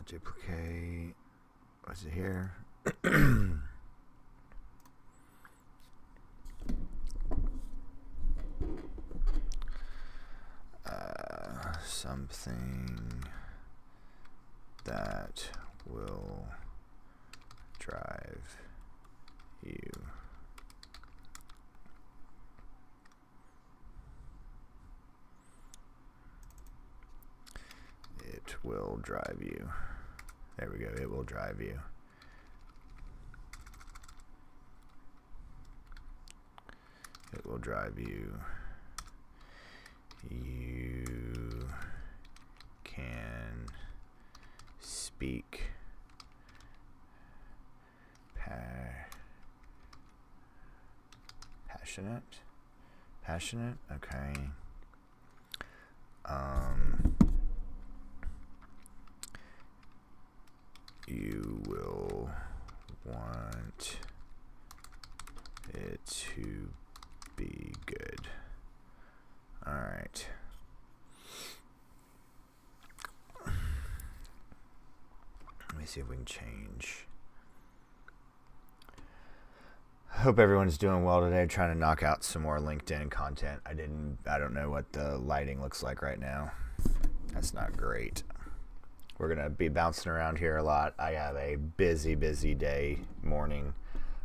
Duplicate. What's it here? Something that will drive you. It will drive you. There we go. It will drive you. It will drive you. You can speak passionate. Okay. You will want it to be good. All right. Let me see if we can change. Hope everyone's doing well today. Trying to knock out some more LinkedIn content. I don't know what the lighting looks like right now. That's not great. We're gonna be bouncing around here a lot. I have a busy day morning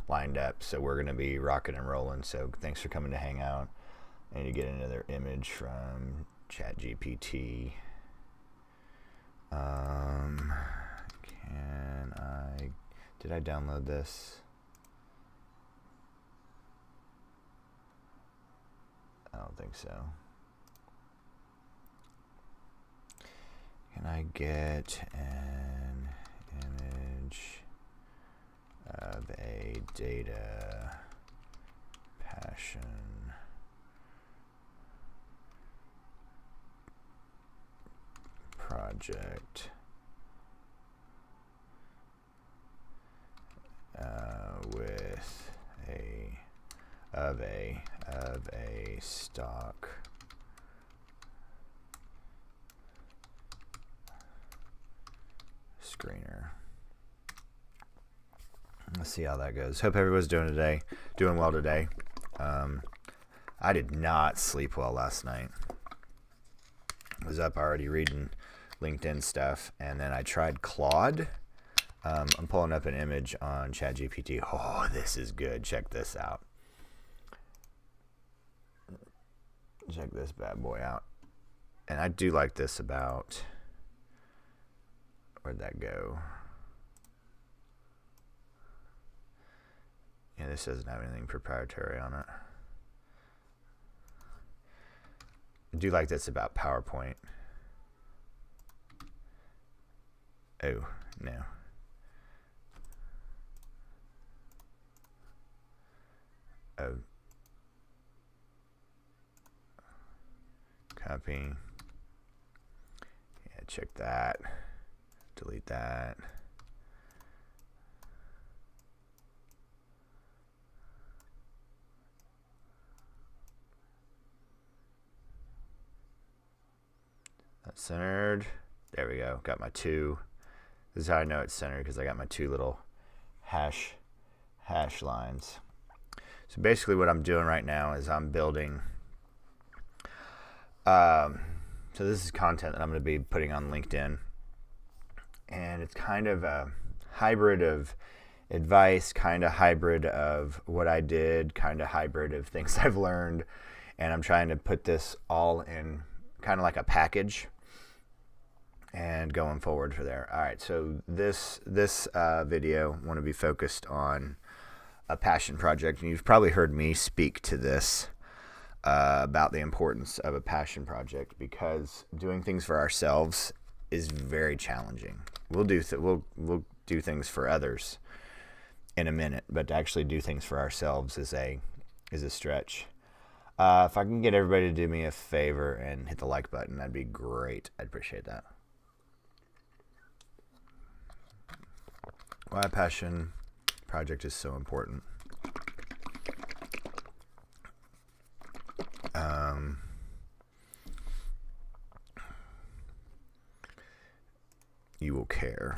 lined up, so we're gonna be rocking and rolling. So thanks for coming to hang out. I need to get another image from ChatGPT. Did I download this? I don't think so. Can I get an image of a data passion project with a stock screener? Let's see how that goes. Hope everyone's doing well today. I did not sleep well last night. I was up already reading LinkedIn stuff, and then I tried Claude. I'm pulling up an image on ChatGPT. Oh, this is good. Check this out. Check this bad boy out. And I do like this about... Where'd that go? Yeah, this doesn't have anything proprietary on it. I do like this about PowerPoint. Oh, no. Oh. Copy. Yeah, check that. Delete that. That's centered. There we go. Got my two. This is how I know it's centered, because I got my two little hash lines. So basically what I'm doing right now is I'm building, so this is content that I'm going to be putting on LinkedIn, and it's kind of a hybrid of advice, kind of hybrid of what I did, kind of hybrid of things I've learned, and I'm trying to put this all in kind of like a package and going forward for there. All right, so this video want to be focused on a passion project, and you've probably heard me speak to this about the importance of a passion project, because doing things for ourselves is very challenging. We'll do things for others in a minute, but to actually do things for ourselves is a stretch. If I can get everybody to do me a favor and hit the like button, that'd be great. I'd appreciate that. Why a passion project is so important. you will care.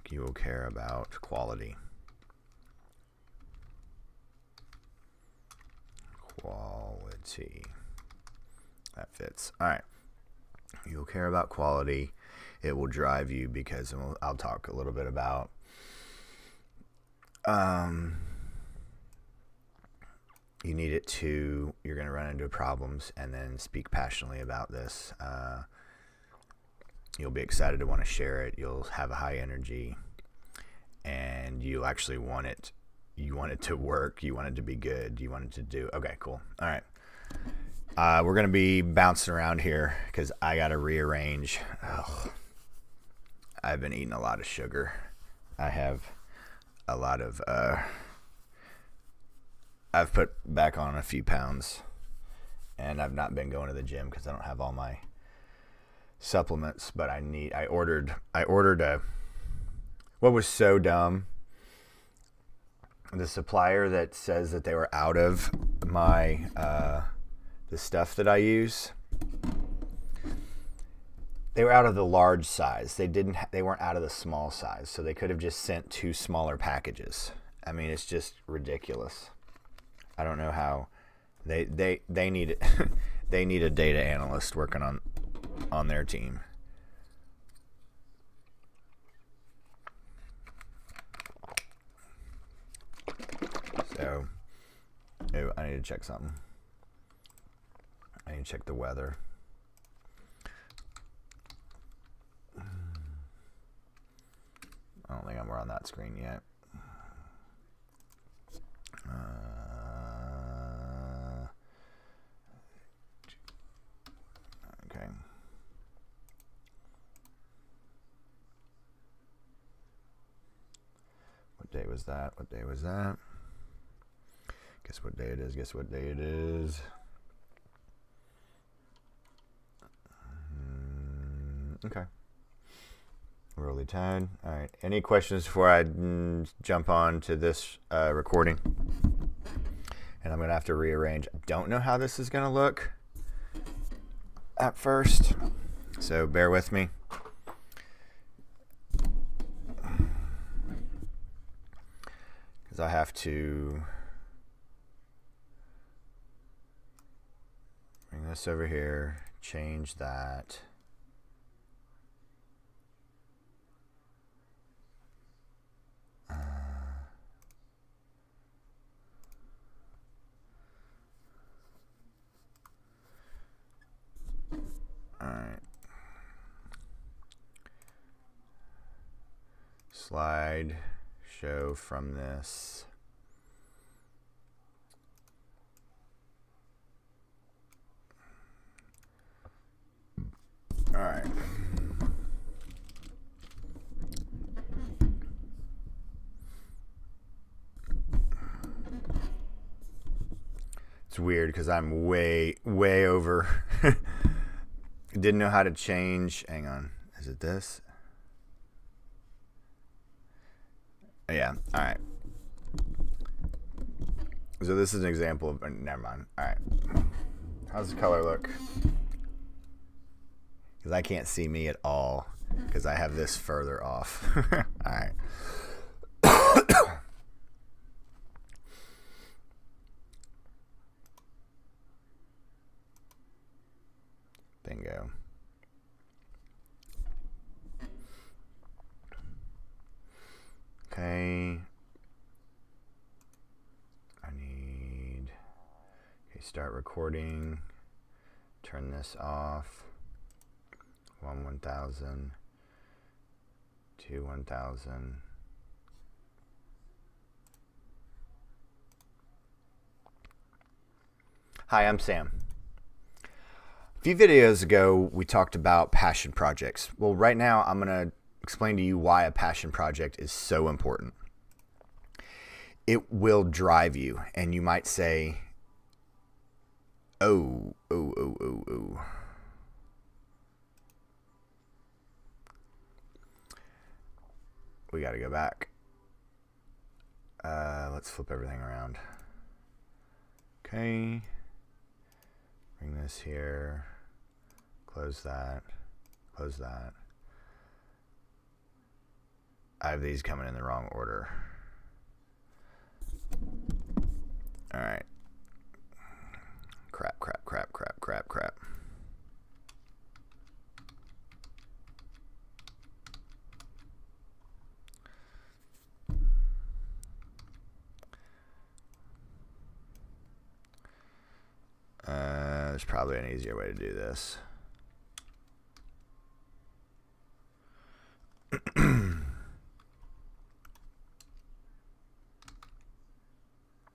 You will care about quality. Quality. That fits. All right. You'll care about quality. It will drive you because I'll talk a little bit about you need it to, you're going to run into problems and then speak passionately about this. You'll be excited to want to share it. You'll have a high energy, and you'll actually want it. You want it to work. You want it to be good. You want it to do. Okay, cool. All right. We're going to be bouncing around here because I got to rearrange. Oh, I've been eating a lot of sugar. I have a lot of, I've put back on a few pounds, and I've not been going to the gym because I don't have all my supplements, but I ordered what was so dumb, the supplier that says that they were out of my the stuff that I use, they were out of the large size. They weren't out of the small size, so they could have just sent 2 smaller packages. I mean, it's just ridiculous. I don't know how they need it. They need a data analyst working on their team. So, I need to check something. I need to check the weather. I don't think we're on that screen yet. Okay. What day was that? What day was that? Guess what day it is? Guess what day it is? Okay. Rolly Tide. All right. Any questions before I jump on to this recording? And I'm going to have to rearrange. I don't know how this is going to look at first, so bear with me. Because I have to bring this over here, change that. All right. Slide show from this. All right. It's weird because I'm way over. Didn't know how to change. Hang on. Is it this? Yeah. All right. So this is an example of. Never mind. All right. How's the color look? Because I can't see me at all because I have this further off. All right. Bingo. Okay. Start recording. Turn this off. 1,000. 1,000. Hi, I'm Sam. A few videos ago, we talked about passion projects. Well, right now, I'm going to explain to you why a passion project is so important. It will drive you, and you might say, oh. We got to go back. Let's flip everything around. Okay. Bring this here. Close that. Close that. I have these coming in the wrong order. All right. Crap. There's probably an easier way to do this.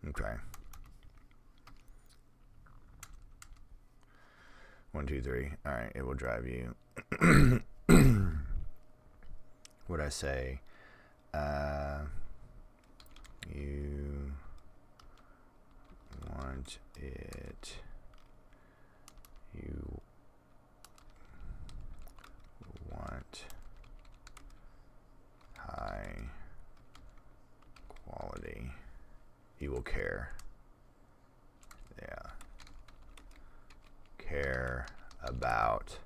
Okay. 1, 2, 3. All right, it will drive you. What I say? You want it. You want high quality. You will care. Yeah. Care about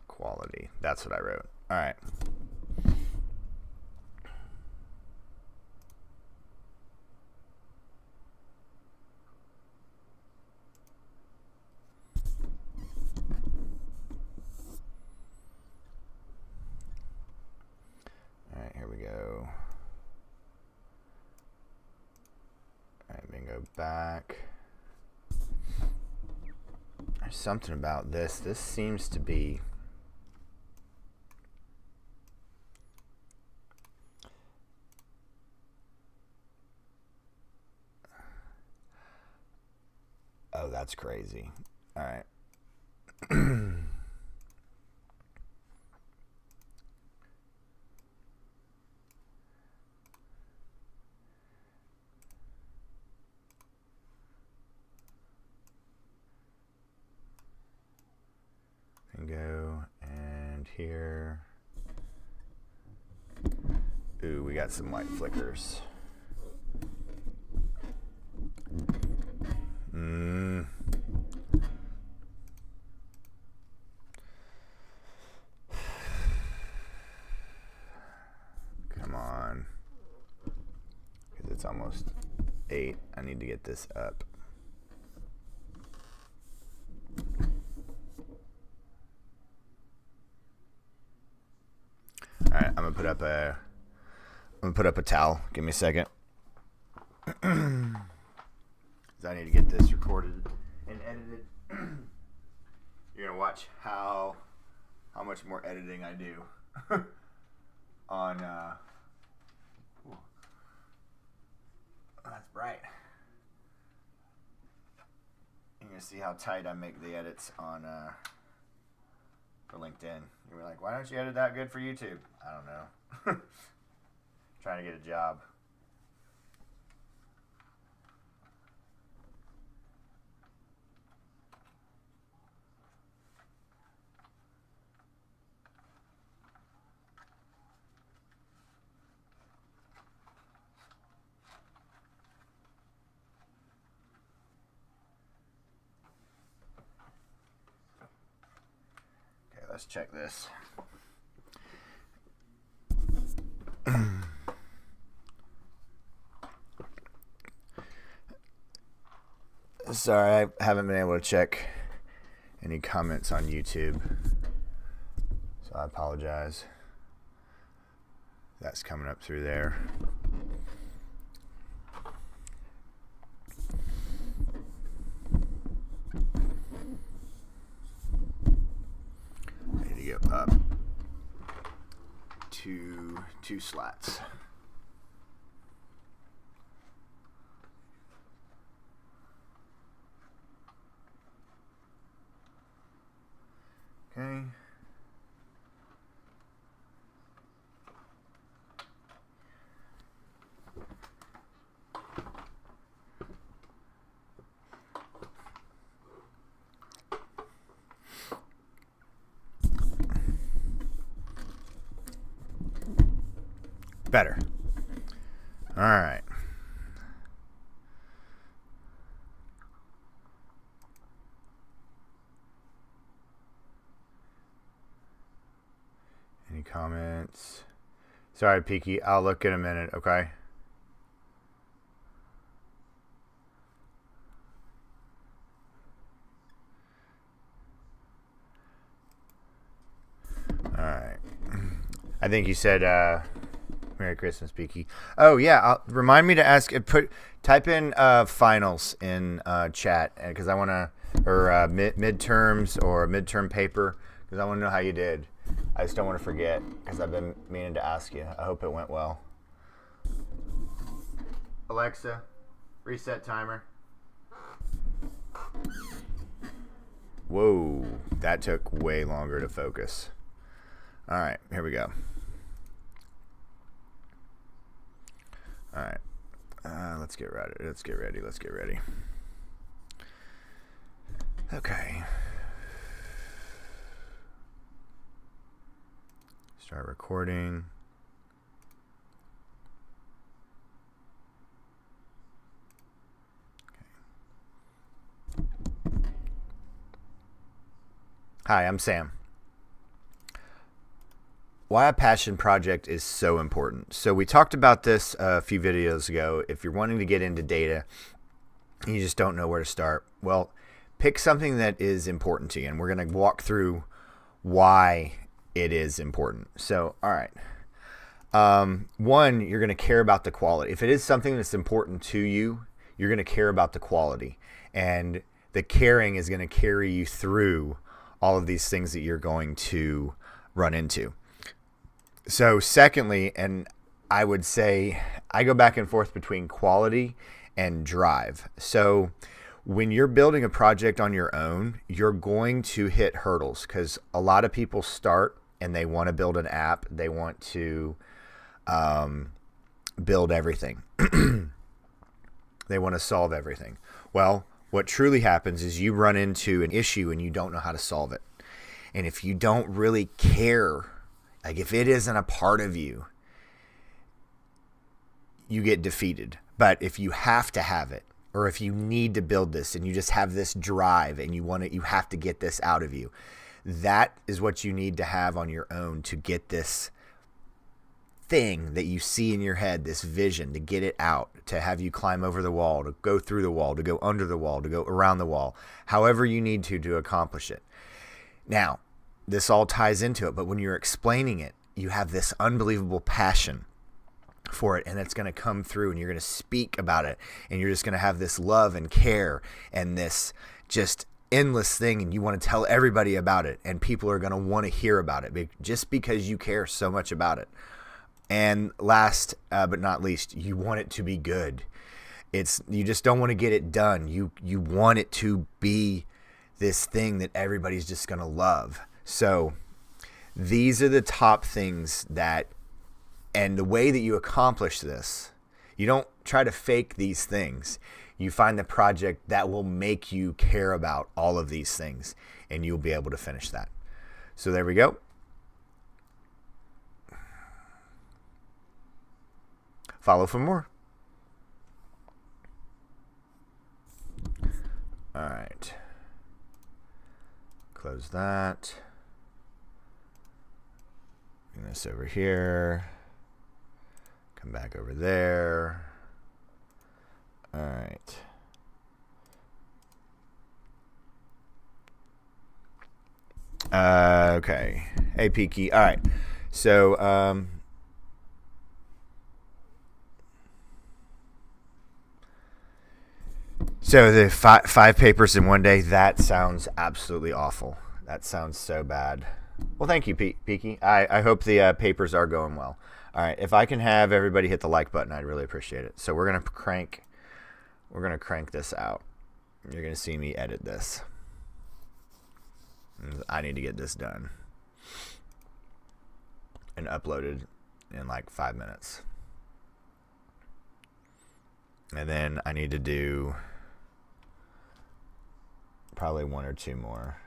quality. That's what I wrote. All right. All right, here we go. All right, then go back. There's something about this. This seems to be oh, that's crazy. All right. And go and here. Ooh, we got some white flickers. Come on. Because it's almost 8. I need to get this up. All right, I'm gonna put up a towel. Give me a second. I need to get this recorded and edited. You're gonna watch how much more editing I do on. Oh, that's bright. You're gonna see how tight I make the edits on for LinkedIn. You were like, why don't you edit that good for YouTube? I don't know. Trying to get a job. Okay, let's check this. Sorry, I haven't been able to check any comments on YouTube, so I apologize. That's coming up through there. I need to go up two slats. Okay. Better. All right. comments. Sorry, Peaky. I'll look in a minute, okay? Alright. I think you said Merry Christmas, Peaky. Oh, yeah. Remind me to ask. Type in finals in chat because I want to, or midterms or midterm paper because I want to know how you did. I just don't want to forget because I've been meaning to ask you. I hope it went well. Alexa, reset timer. Whoa, that took way longer to focus. All right, here we go. All right, let's get ready. Let's get ready. Okay. Start recording. Okay. Hi, I'm Sam. Why a passion project is so important. So we talked about this a few videos ago. If you're wanting to get into data and you just don't know where to start, well, pick something that is important to you, and we're going to walk through why it is important. So, all right. One, you're going to care about the quality. If it is something that's important to you, you're going to care about the quality, and the caring is going to carry you through all of these things that you're going to run into. So secondly, and I would say I go back and forth between quality and drive. So when you're building a project on your own, you're going to hit hurdles because a lot of people start and they want to build an app. They want to build everything. They want to solve everything. Well, what truly happens is you run into an issue and you don't know how to solve it. And if you don't really care, like if it isn't a part of you, you get defeated. But if you have to have it, or if you need to build this and you just have this drive and you have to get this out of you, that is what you need to have on your own to get this thing that you see in your head, this vision, to get it out, to have you climb over the wall, to go through the wall, to go under the wall, to go around the wall, however you need to accomplish it. Now, this all ties into it, but when you're explaining it, you have this unbelievable passion for it, and it's going to come through, and you're going to speak about it, and you're just going to have this love and care and this just endless thing, and you want to tell everybody about it, and people are going to want to hear about it just because you care so much about it. And last but not least, you want it to be good. You just don't want to get it done. You want it to be this thing that everybody's just going to love. So these are the top things and the way that you accomplish this, you don't try to fake these things. You find the project that will make you care about all of these things, and you'll be able to finish that. So there we go. Follow for more. All right. Close that. Bring this over here. Come back over there. All right. Okay. Hey, Peaky. All right. So, the five papers in one day, that sounds absolutely awful. That sounds so bad. Well, thank you, Peaky. I hope the papers are going well. All right, if I can have everybody hit the like button, I'd really appreciate it. So we're gonna crank this out. You're gonna see me edit this. I need to get this done and uploaded in like 5 minutes, and then I need to do probably one or two more.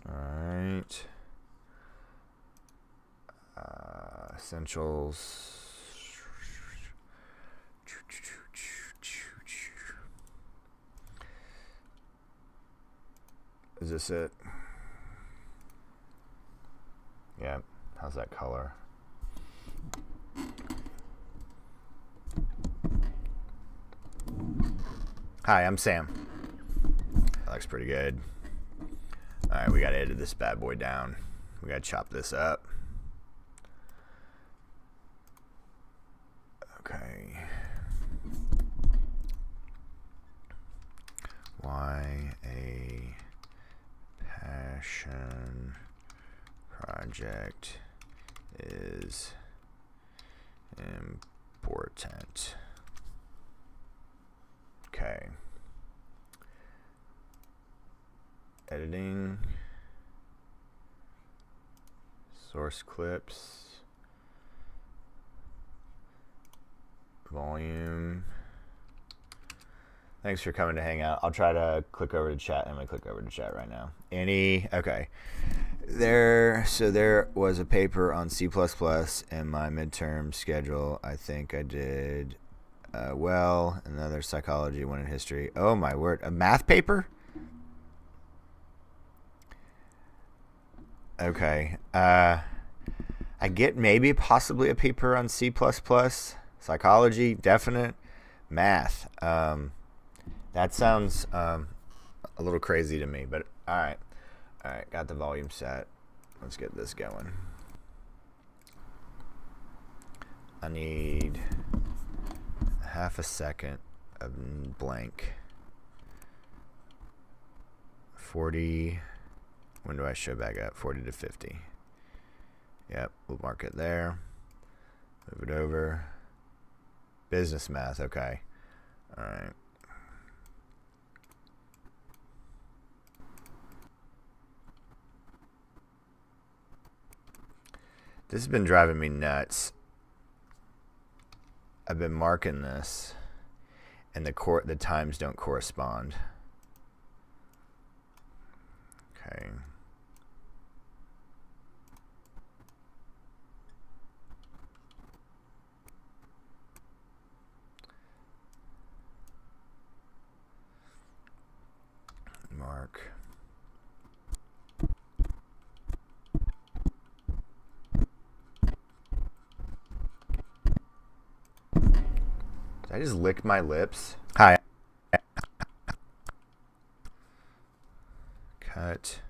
All right. Essentials. Is this it? Yeah. How's that color? Hi, I'm Sam. That looks pretty good. Alright, we gotta edit this bad boy down. We gotta chop this up. Okay. Why a passion project is important. Okay. Editing. Source clips. Volume. Thanks for coming to hang out. I'll try to click over to chat. I'm going to click over to chat right now. Okay. So there was a paper on C++ in my midterm schedule. I think I did well. Another psychology, one in history. Oh my word. A math paper? Okay. I get maybe possibly a paper on C++. Psychology, definite. Math. That sounds a little crazy to me, but all right. All right, got the volume set. Let's get this going. I need half a second of blank. 40. When do I show back up? 40 to 50. Yep, we'll mark it there. Move it over. Business math, okay. All right. This has been driving me nuts. I've been marking this, and the times don't correspond. Okay. Mark. Did I just lick my lips? Hi. Cut.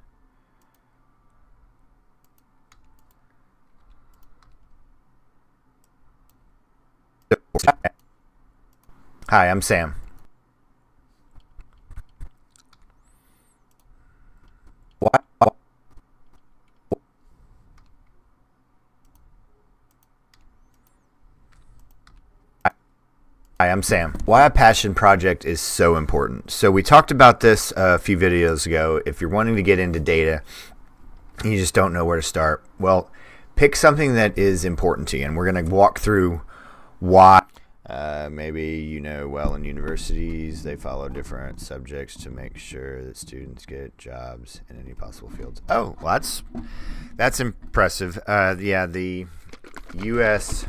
Hi, I'm Sam. What? Hi, I'm Sam. Why a passion project is so important. So we talked about this a few videos ago. If you're wanting to get into data, you just don't know where to start. Well, pick something that is important to you, and we're going to walk through why. Maybe well, in universities they follow different subjects to make sure that students get jobs in any possible fields. Oh, well, that's impressive. Yeah, the U.S.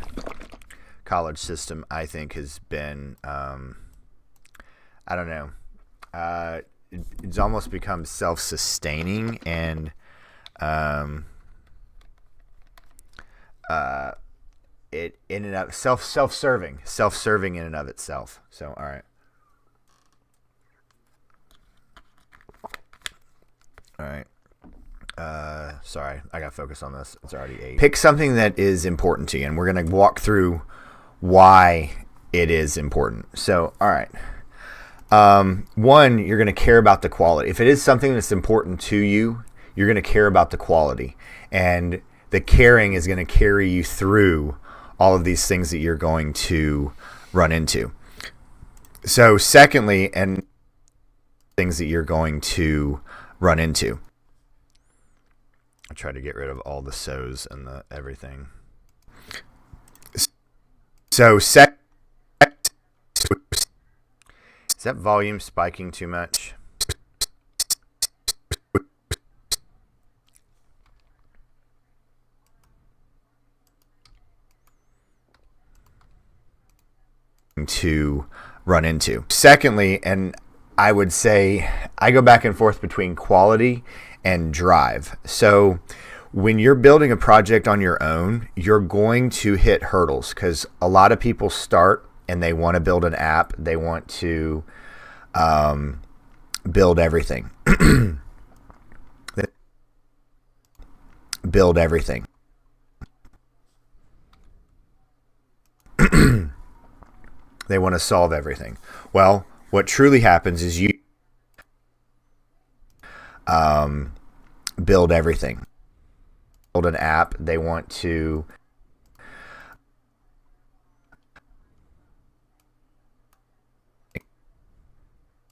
college system, I think, has been I don't know. It's almost become self-sustaining and it in and of self-serving in and of itself. So, all right. Sorry, I got to focus on this. It's already 8. Pick something that is important to you, and we're going to walk through why it is important. So, all right. One, you're going to care about the quality. If it is something that's important to you, you're going to care about the quality, and the caring is going to carry you through all of these things that you're going to run into. So secondly, and things that you're going to run into. I try to get rid of all the so's and the everything. So is that volume spiking too much? To run into. Secondly, and I would say I go back and forth between quality and drive. So when you're building a project on your own, you're going to hit hurdles because a lot of people start and they want to build an app. They want to build everything. Build everything. They want to solve everything. Well, what truly happens is you build everything. Build an app. They want to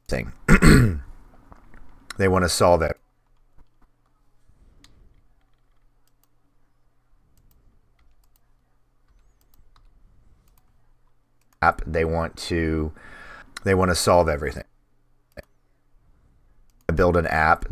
thing. They want to solve it. App. They want to solve everything. Build an app.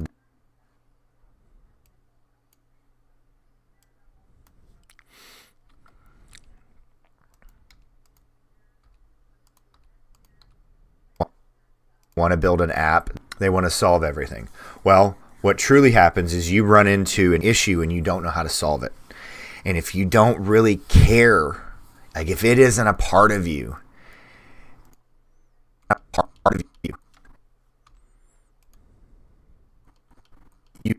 Want to build an app. They want to solve everything. Well, what truly happens is you run into an issue and you don't know how to solve it. And if you don't really care, like if it isn't a part of you, you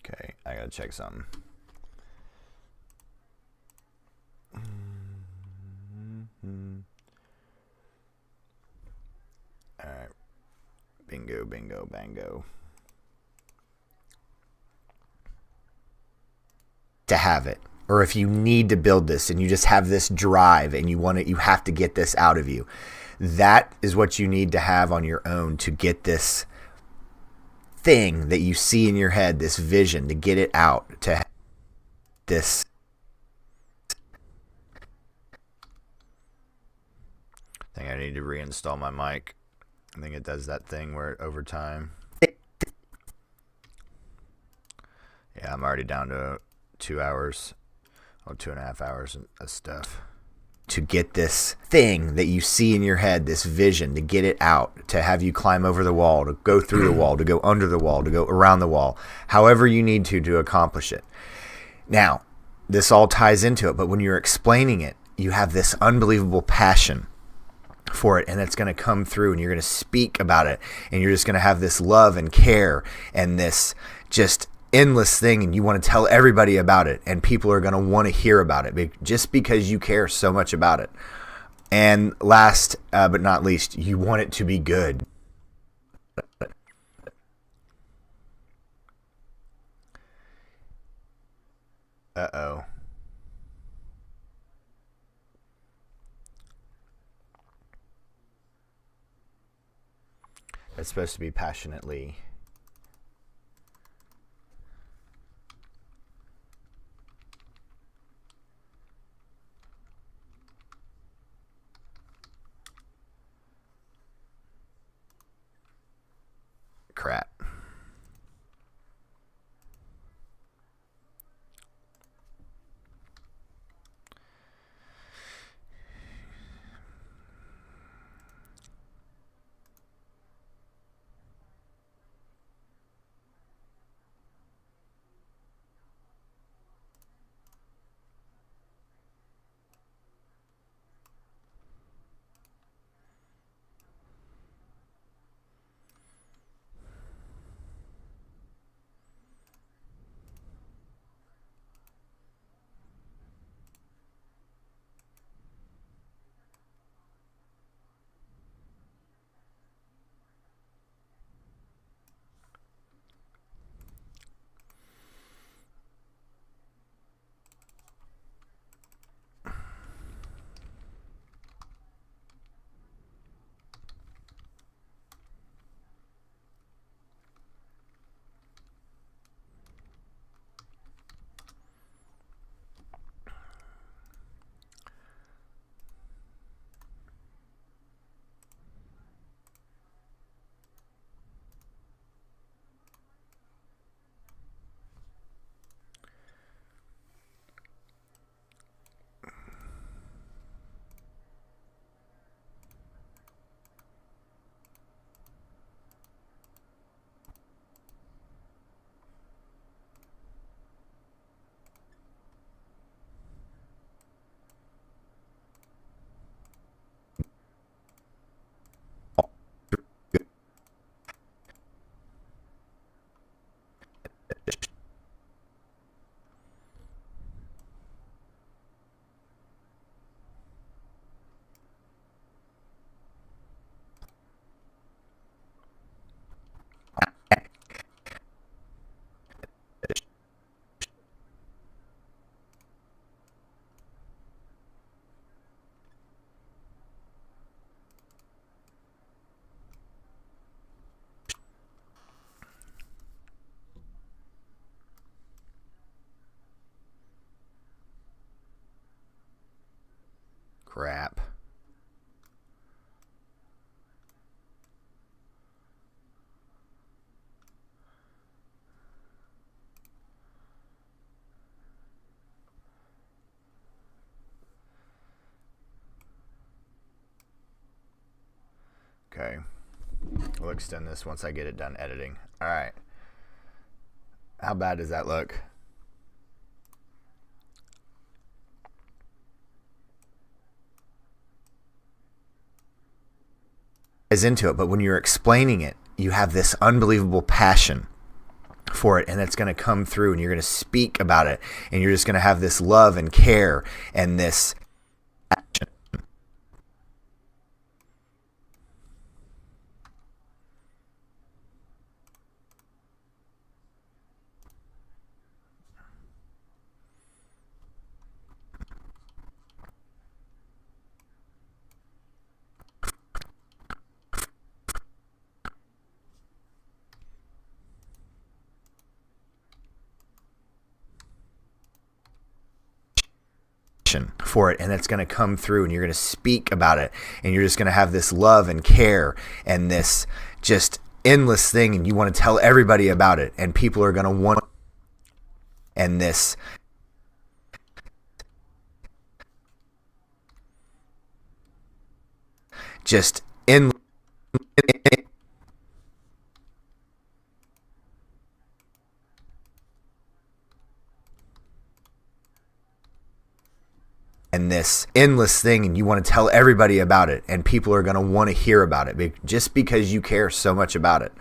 okay, I gotta check something. All right. Bingo, bingo, bango. To have it, or if you need to build this and you just have this drive and you have to get this out of you. That is what you need to have on your own to get this thing that you see in your head, this vision, to get it out, to have this. I think I need to reinstall my mic. I think it does that thing where over time. Yeah, I'm already down to 2 hours, or 2.5 hours of stuff. To get this thing that you see in your head, this vision, to get it out, to have you climb over the wall, to go through the wall, to go under the wall, to go around the wall, however you need to accomplish it. Now, this all ties into it, but when you're explaining it, you have this unbelievable passion for it, and it's going to come through, and you're going to speak about it, and you're just going to have this love and care and this just endless thing, and you want to tell everybody about it, and people are going to want to hear about it just because you care so much about it. And last but not least, you want it to be good. Uh-oh. It's supposed to be passionately. Crap. Okay. We'll extend this once I get it done editing. All right. How bad does that look? Is into it, but when you're explaining it, you have this unbelievable passion for it, and it's going to come through, and you're going to speak about it, and you're just going to have this love and care and this passion. For it, and it's going to come through, and you're going to speak about it, and you're just going to have this love and care and this just endless thing, and you want to tell everybody about it, and people are going to want, and this just endless. And this endless thing, and you want to tell everybody about it, and people are going to want to hear about it just because you care so much about it.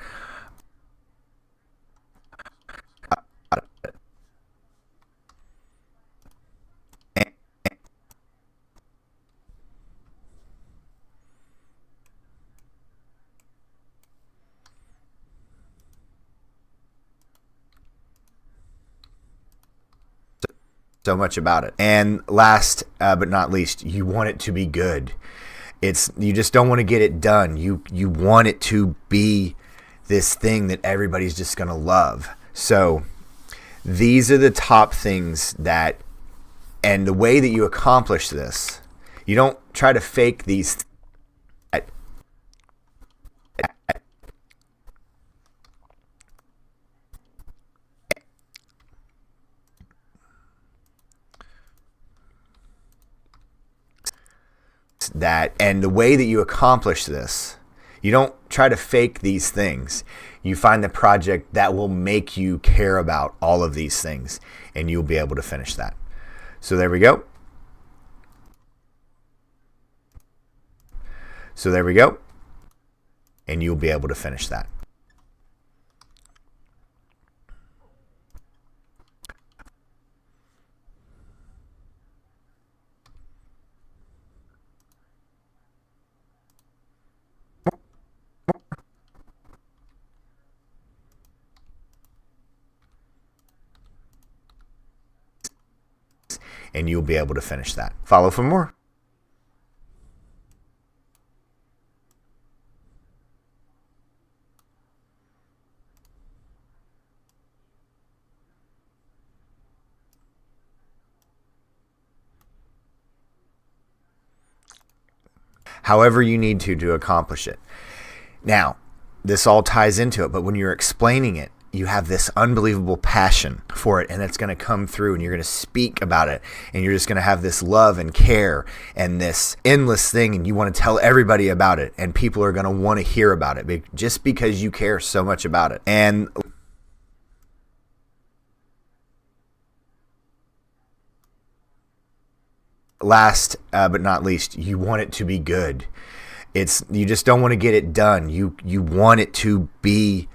So much about it. And last but not least, you want it to be good. You just don't want to get it done. You want it to be this thing that everybody's just going to love. So these are the top things and the way that you accomplish this, you don't try to fake these. And the way that you accomplish this, you don't try to fake these things. You find the project that will make you care about all of these things, and you'll be able to finish that. So there we go. And you'll be able to finish that. And you'll be able to finish that. Follow for more. However you need to accomplish it. Now, this all ties into it, but when you're explaining it, you have this unbelievable passion for it, and it's going to come through, and you're going to speak about it, and you're just going to have this love and care and this endless thing, and you want to tell everybody about it, and people are going to want to hear about it just because you care so much about it. And last but not least, you want it to be good. You just don't want to get it done. You want it to be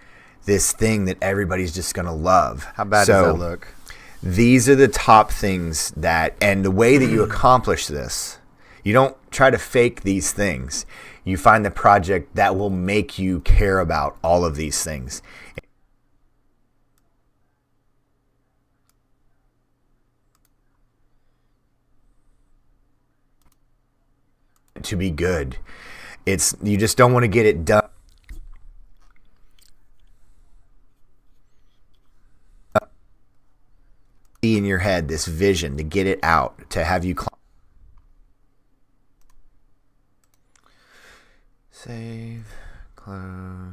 this thing that everybody's just going to love. How bad does that look? These are the top things and the way that you accomplish this, you don't try to fake these things. You find the project that will make you care about all of these things. To be good. You just don't want to get it done. In your head, this vision to get it out, to have you save, close.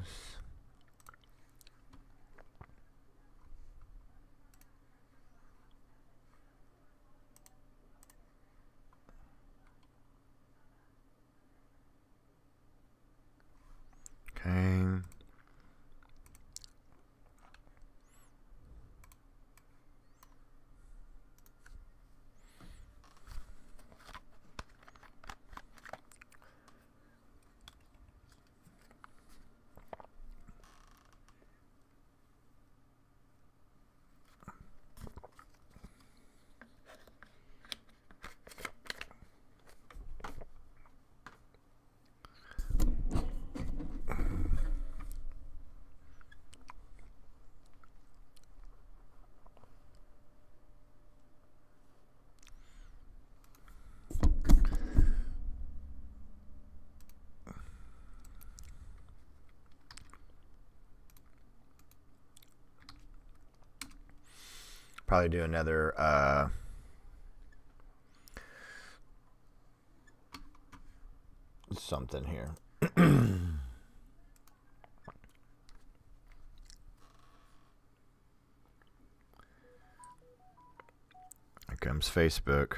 probably do another something here. Here comes Facebook.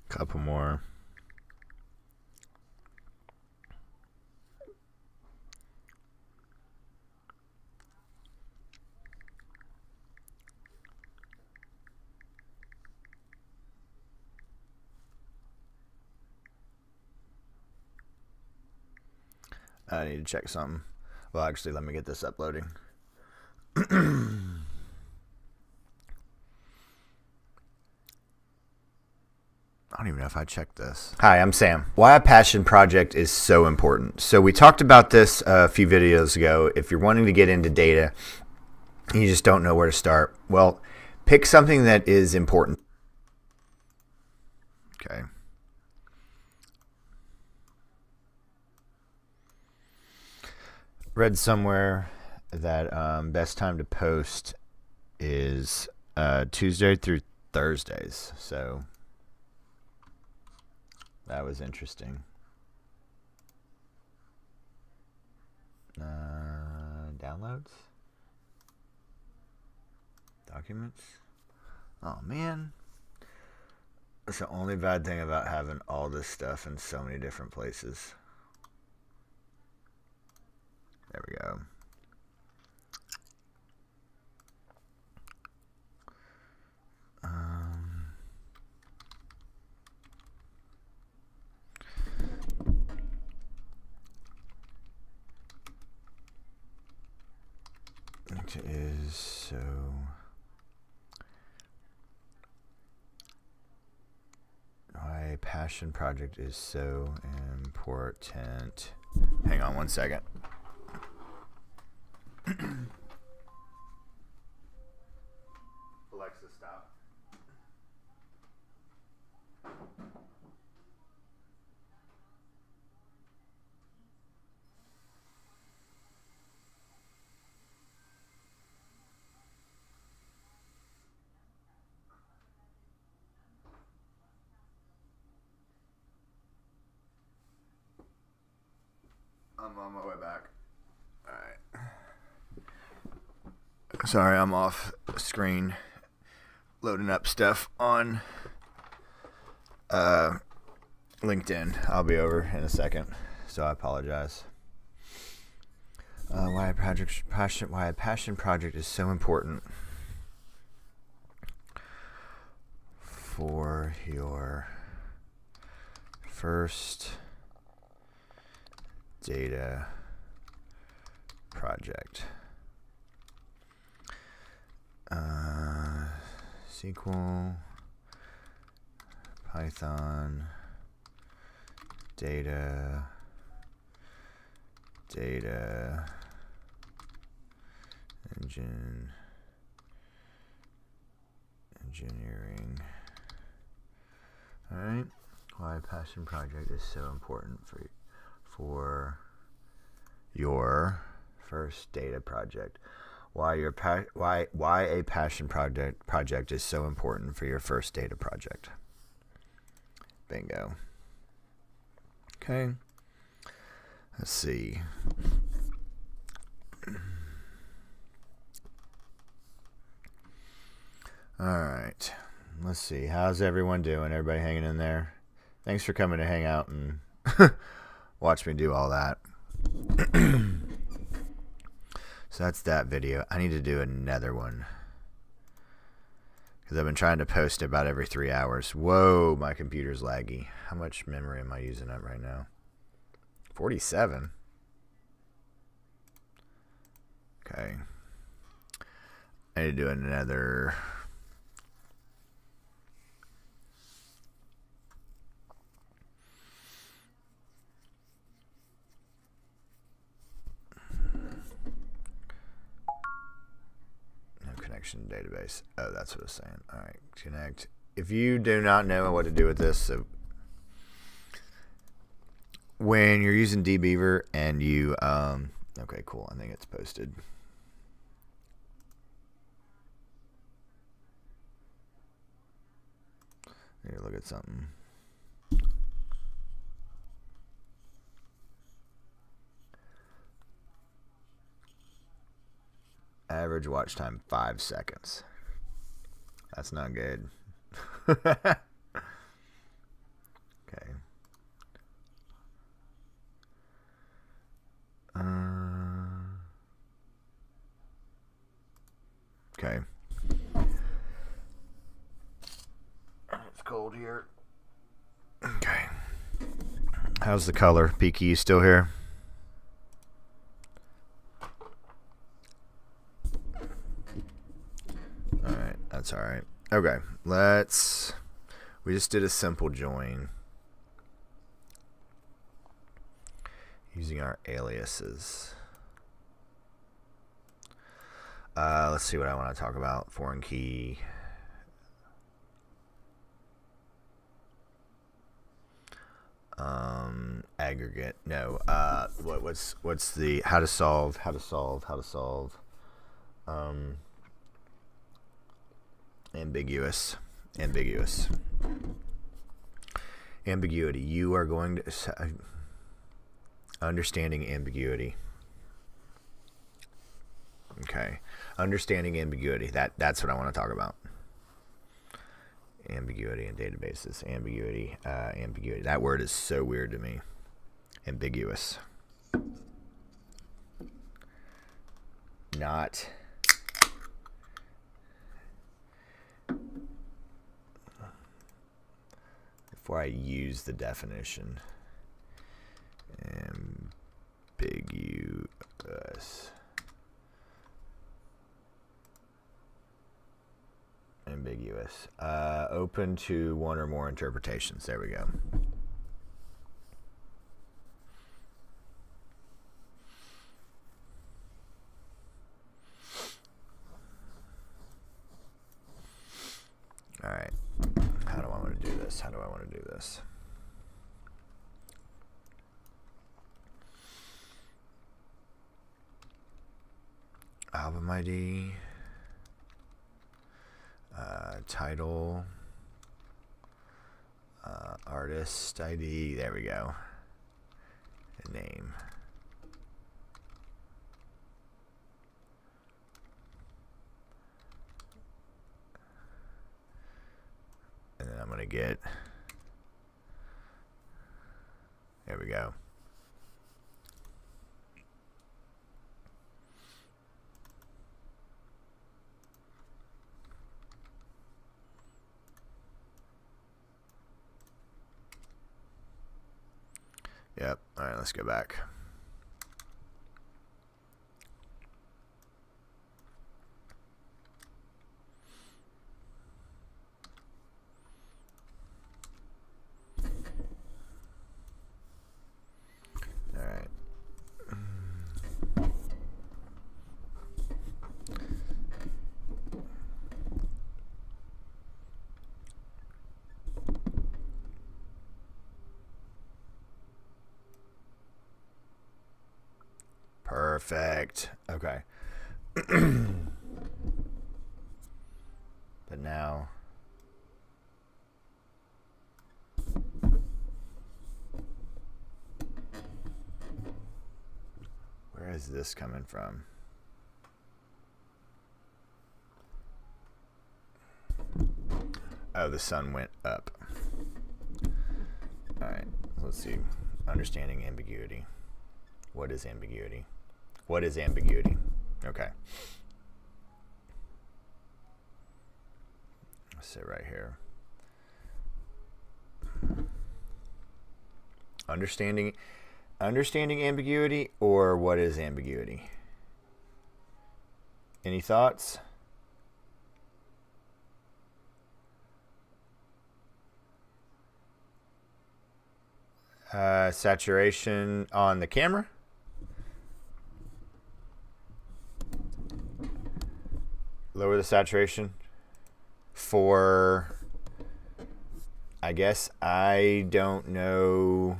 Couple more. I need to check something. Well, actually, let me get this uploading. I don't even know if I checked this. Hi, I'm Sam. Why a passion project is so important. So we talked about this a few videos ago. If you're wanting to get into data and you just don't know where to start, well, pick something that is important. Okay. Read somewhere that best time to post is Tuesday through Thursdays. So that was interesting. Downloads? Documents? Oh, man. That's the only bad thing about having all this stuff in so many different places. There we go. It is so... Why a passion project is so important. Hang on one second. Alexa, stop. I'm on my way back. Alright. Sorry, I'm off screen loading up stuff on LinkedIn. I'll be over in a second, so I apologize. Why a passion project is so important for your first data project. SQL, Python, data, engineering. All right. Why a passion project is so important for your first data project. Why a passion project is so important for your first data project. Bingo. Okay. Let's see. All right. Let's see. How's everyone doing? Everybody hanging in there? Thanks for coming to hang out and watch me do all that. So that's that video. I need to do another one, because I've been trying to post about every 3 hours. Whoa, my computer's laggy. How much memory am I using up right now? 47. Okay. I need to do another. No connection database. Oh, that's what it's saying. All right, connect. If you do not know what to do with this, so when you're using dbeaver and you okay, cool. I think it's posted. Here, look at something. Average watch time 5 seconds. That's not good. Okay. Okay. It's cold here. Okay. How's the color? Peaky, you still here? Alright, that's alright. Okay, we just did a simple join using our aliases. Let's see what I want to talk about. Foreign key. Aggregate. No. What's the how to solve? Ambiguous. Ambiguity. You are going to understanding ambiguity. Okay. Understanding ambiguity. That's what I want to talk about. Ambiguity in databases. Ambiguity. That word is so weird to me. Ambiguous. Not. Before I use the definition. Ambiguous. Open to one or more interpretations. There we go. All right. How do I want to do this? Album ID. Title, artist ID, there we go, and name. And then I'm going to get, there we go. Yep. All right, let's go back. All right. Perfect. Okay. But now is this coming from? Oh, the sun went up. All right, let's see. Understanding ambiguity. What is ambiguity? What is ambiguity? Okay. Let's sit right here. Understanding ambiguity, or what is ambiguity? Any thoughts? Saturation on the camera. Lower the saturation for, I guess, I don't know.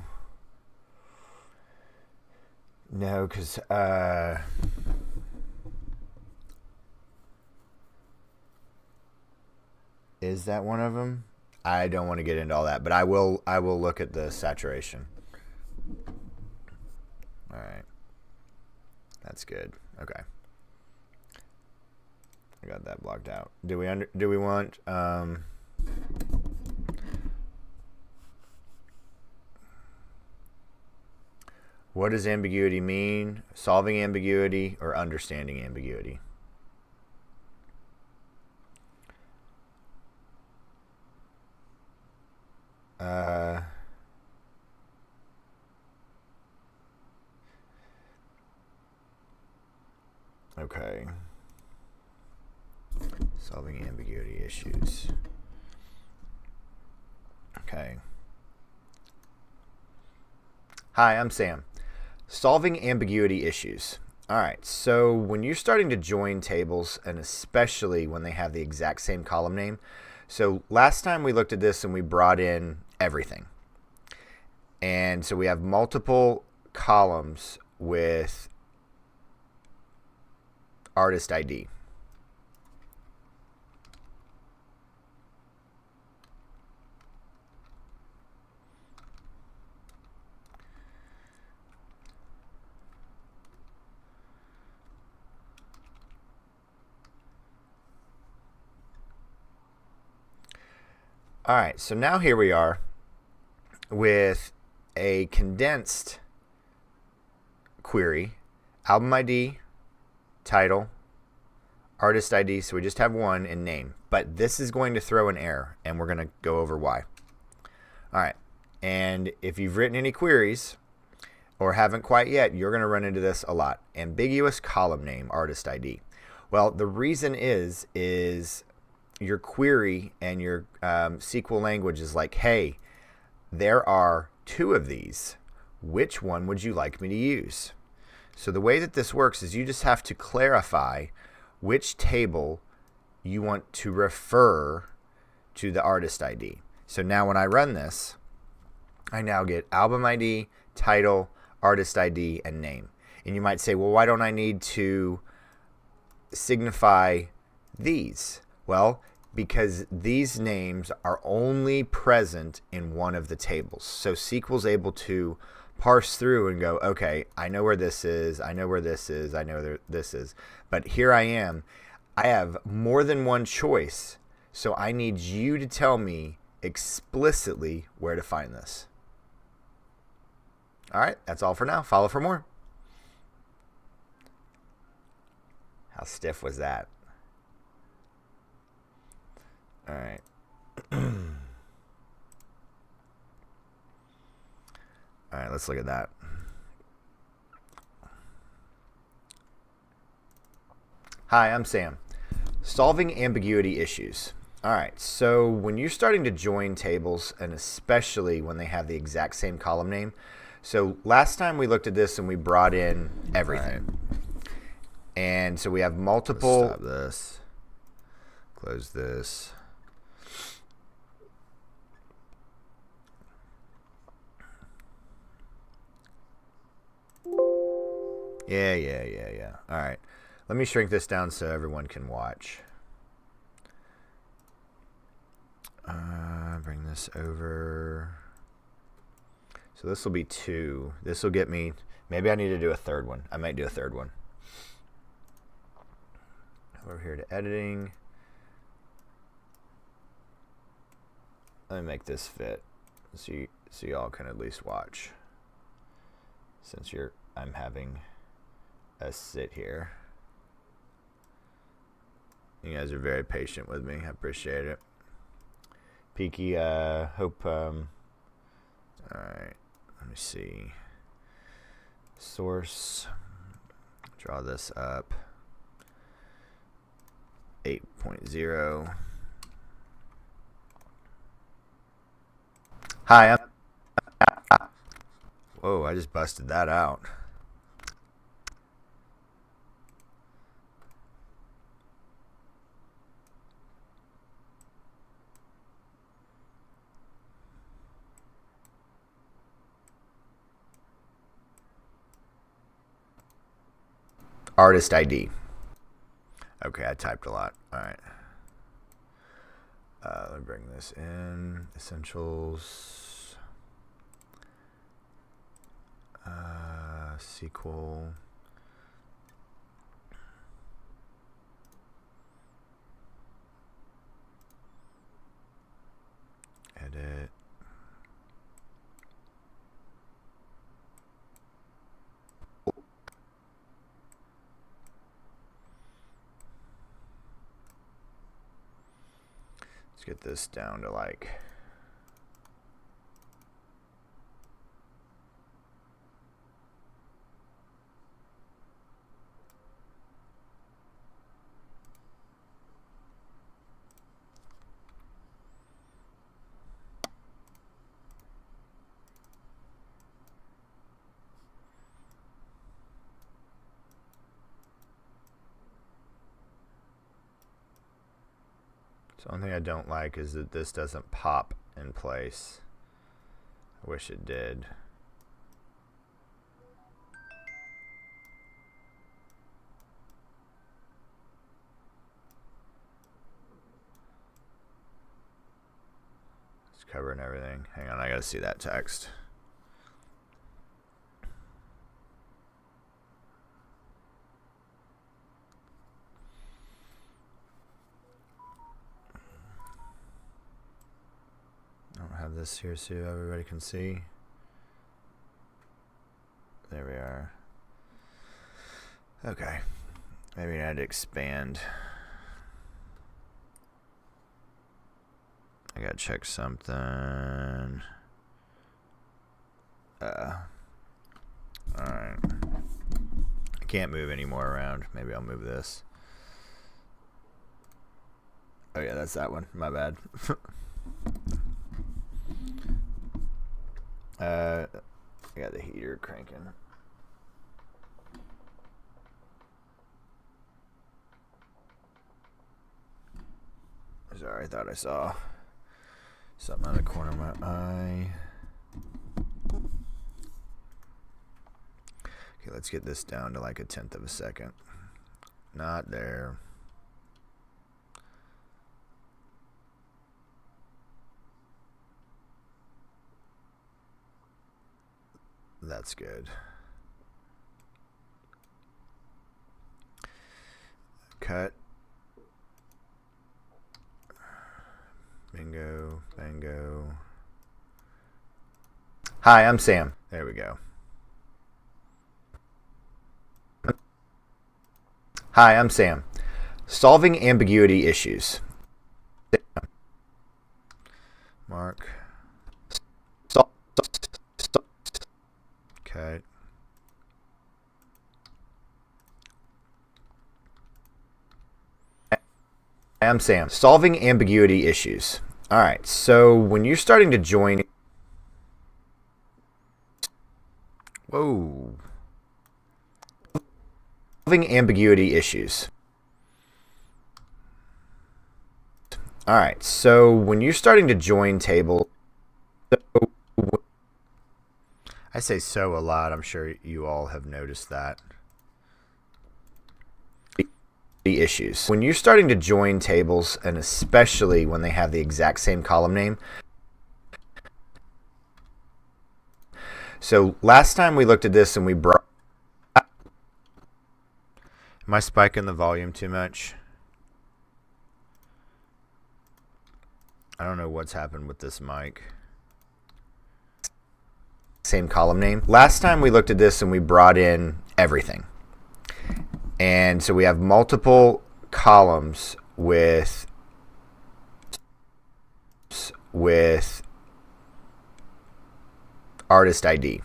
No, because is that one of them? I don't want to get into all that, but I will look at the saturation. All right. That's good. Okay. I got that blocked out. Do we want what does ambiguity mean? Solving ambiguity or understanding ambiguity? Okay. Solving ambiguity issues. Okay. Hi, I'm Sam. Solving ambiguity issues. All right, so when you're starting to join tables, and especially when they have the exact same column name. So last time we looked at this and we brought in everything. And so we have multiple columns with artist ID. All right, so now here we are with a condensed query, album ID, title, artist ID, so we just have one, and name. But this is going to throw an error, and we're going to go over why. All right, and if you've written any queries or haven't quite yet, you're going to run into this a lot. Ambiguous column name, artist ID. Well, the reason is your query and your SQL language is like, hey, there are two of these. Which one would you like me to use? So the way that this works is you just have to clarify which table you want to refer to the artist ID. So now when I run this, I now get album ID, title, artist ID, and name. And you might say, well, why don't I need to signify these? Well, because these names are only present in one of the tables. So SQL's able to parse through and go, okay, I know where this is, I know where this is, I know where this is. But here I am. I have more than one choice, so I need you to tell me explicitly where to find this. All right, that's all for now. Follow for more. How stiff was that? All right. All right, let's look at that. Hi, I'm Sam. Solving ambiguity issues. All right, so when you're starting to join tables, and especially when they have the exact same column name. So last time we looked at this and we brought in everything. Right. And so we have multiple. Let's stop this. Close this. Yeah. All right. Let me shrink this down so everyone can watch. Bring this over. So this will be 2. This will get me, maybe I need to do a third one. I might do a third one. Over here to editing. Let me make this fit so y'all can at least watch. Since I'm having us sit here. You guys are very patient with me. I appreciate it. Peaky, hope, alright, let me see. Source, draw this up. 8.0. Hi, whoa, I just busted that out. Artist ID. Okay, I typed a lot. All right. Let me bring this in. Essentials. SQL. Edit. Let's get this down to like So one thing I don't like is that this doesn't pop in place. I wish it did. It's covering everything. Hang on, I gotta see that text. Have this here so everybody can see. There we are. Okay. Maybe I had to expand. I gotta check something. Alright. I can't move any more around. Maybe I'll move this. Oh yeah, that's that one. My bad. I got the heater cranking. Sorry, I thought I saw something out of the corner of my eye. Okay, let's get this down to like 1/10 of a second. Not there. That's good. Cut. Bingo, bango. Hi, I'm Sam. There we go. Hi, I'm Sam. Solving ambiguity issues. Mark. Okay. I'm Sam. Solving ambiguity issues. All right. So when you're starting to join, whoa. Solving ambiguity issues. All right. So when you're starting to join tables, I say so a lot. I'm sure you all have noticed that. The issues. When you're starting to join tables, and especially when they have the exact same column name, So last time we looked at this and we brought... Am I spiking the volume too much? I don't know what's happened with this mic. Same column name. Last time we looked at this and we brought in everything. And so we have multiple columns with artist ID.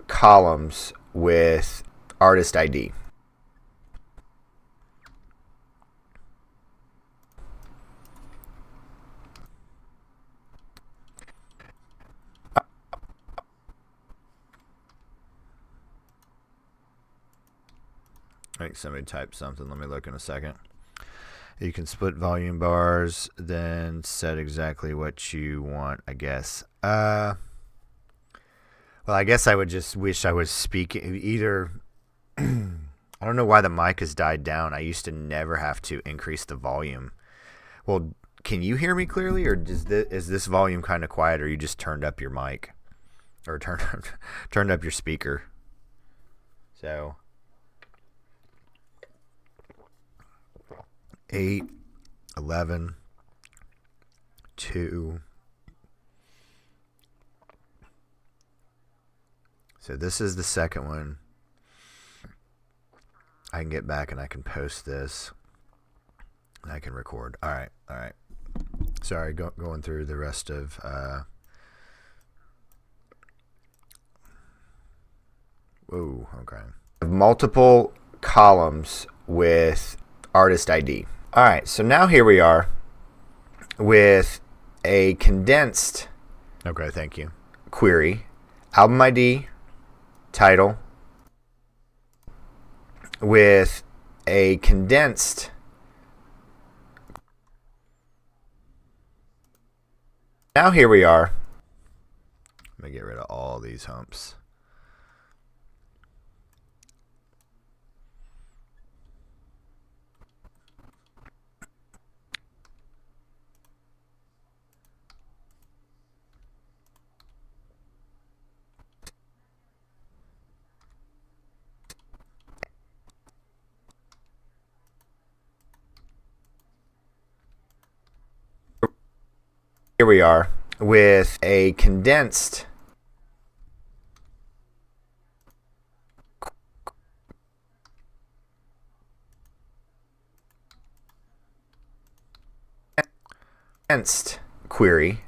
Columns with artist ID. I think somebody typed something. Let me look in a second. You can split volume bars, then set exactly what you want, I guess. Well, I guess I would just wish I was speaking either. I don't know why the mic has died down. I used to never have to increase the volume. Well, can you hear me clearly, or is this volume kind of quiet, or you just turned up your mic or turned up your speaker? So 8, 11, 2. So this is the second one. I can get back and I can post this. And I can record. All right. Sorry, going through the rest of... Whoa, okay. Multiple columns with artist ID. All right, so now here we are with a condensed... Okay, thank you. Query, album ID, title, with a condensed now here we are. Let me get rid of all these humps. Here we are with a condensed query.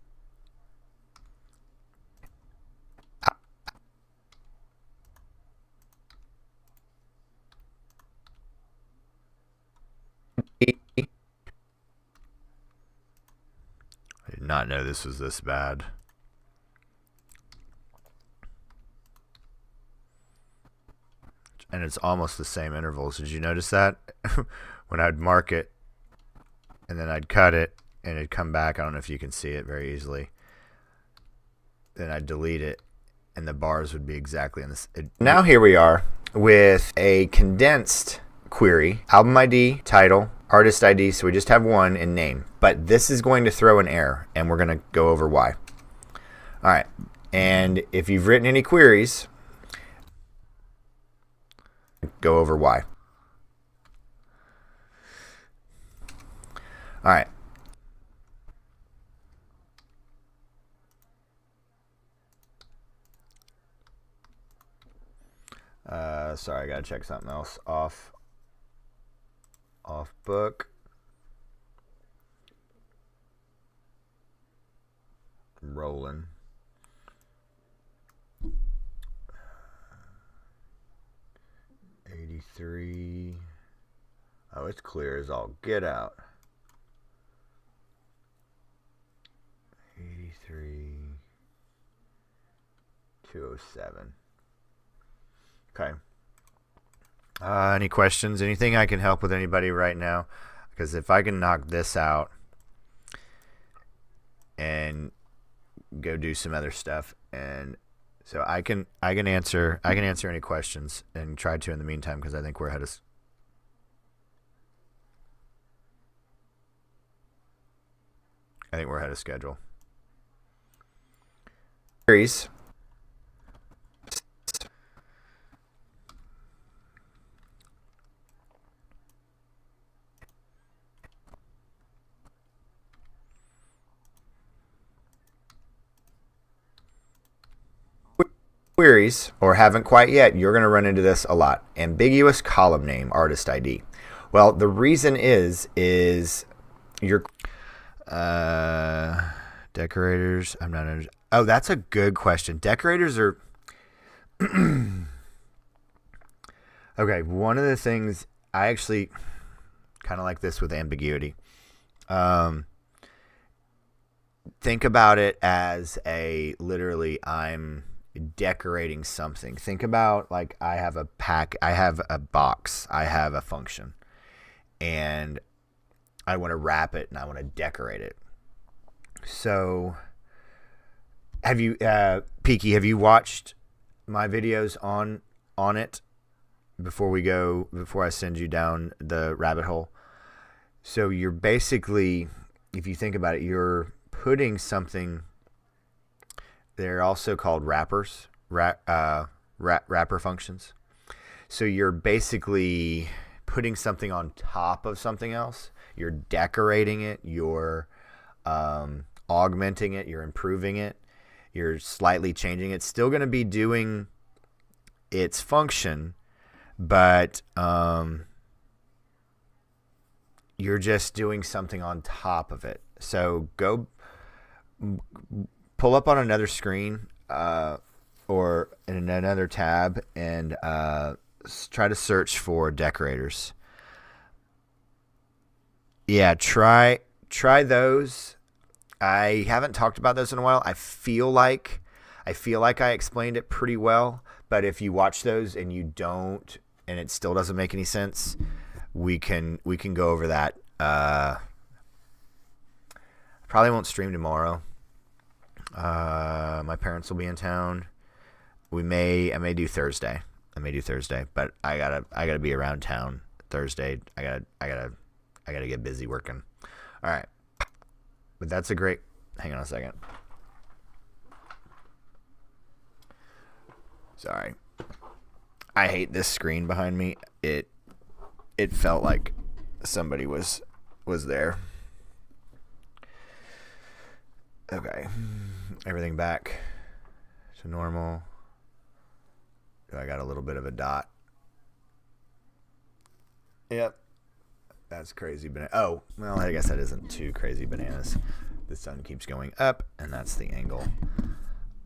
I did not know this was this bad. And it's almost the same intervals. Did you notice that? When I'd mark it and then I'd cut it and it'd come back. I don't know if you can see it very easily. Then I'd delete it and the bars would be exactly in this. Now here we are with a condensed query, album ID, title, artist ID. So we just have one in name, but this is going to throw an error and we're going to go over why. All right. And if you've written any queries, go over why. All right. Sorry, I gotta check something else. Off book. Rolling. $83. Oh, it's clear as all get out. 83. 207. Okay. Any questions? Anything I can help with anybody right now? Because if I can knock this out, and go do some other stuff. And so I can answer any questions and try to in the meantime, because I think we're ahead of schedule. Queries. Queries, or haven't quite yet, you're going to run into this a lot. Ambiguous column name, artist ID. Well, the reason is your decorators. I'm not. Oh, that's a good question. Decorators are okay. One of the things I actually kind of like this with ambiguity. Think about it as literally I'm decorating something. Think about like I have a box, I have a function, and I want to wrap it and I want to decorate it. So have you Peaky, have you watched my videos on it before I send you down the rabbit hole? So you're basically, if you think about it, you're putting something. They're also called wrappers, wrapper functions. So you're basically putting something on top of something else. You're decorating it. You're augmenting it. You're improving it. You're slightly changing it. It's still going to be doing its function, but you're just doing something on top of it. So go pull up on another screen or in another tab and try to search for decorators. Yeah, try those. I haven't talked about those in a while. I feel like I explained it pretty well, but if you watch those and you don't, and it still doesn't make any sense, we can go over that. Probably won't stream tomorrow. My parents will be in town. I may do Thursday, but I gotta be around town Thursday. I gotta get busy working. All right, but that's a great. Hang on a second. Sorry, I hate this screen behind me. It felt like somebody was there. Okay, everything back to normal. I got a little bit of a dot. Yep, that's crazy. Oh, well, I guess that isn't too crazy bananas. The sun keeps going up, and that's the angle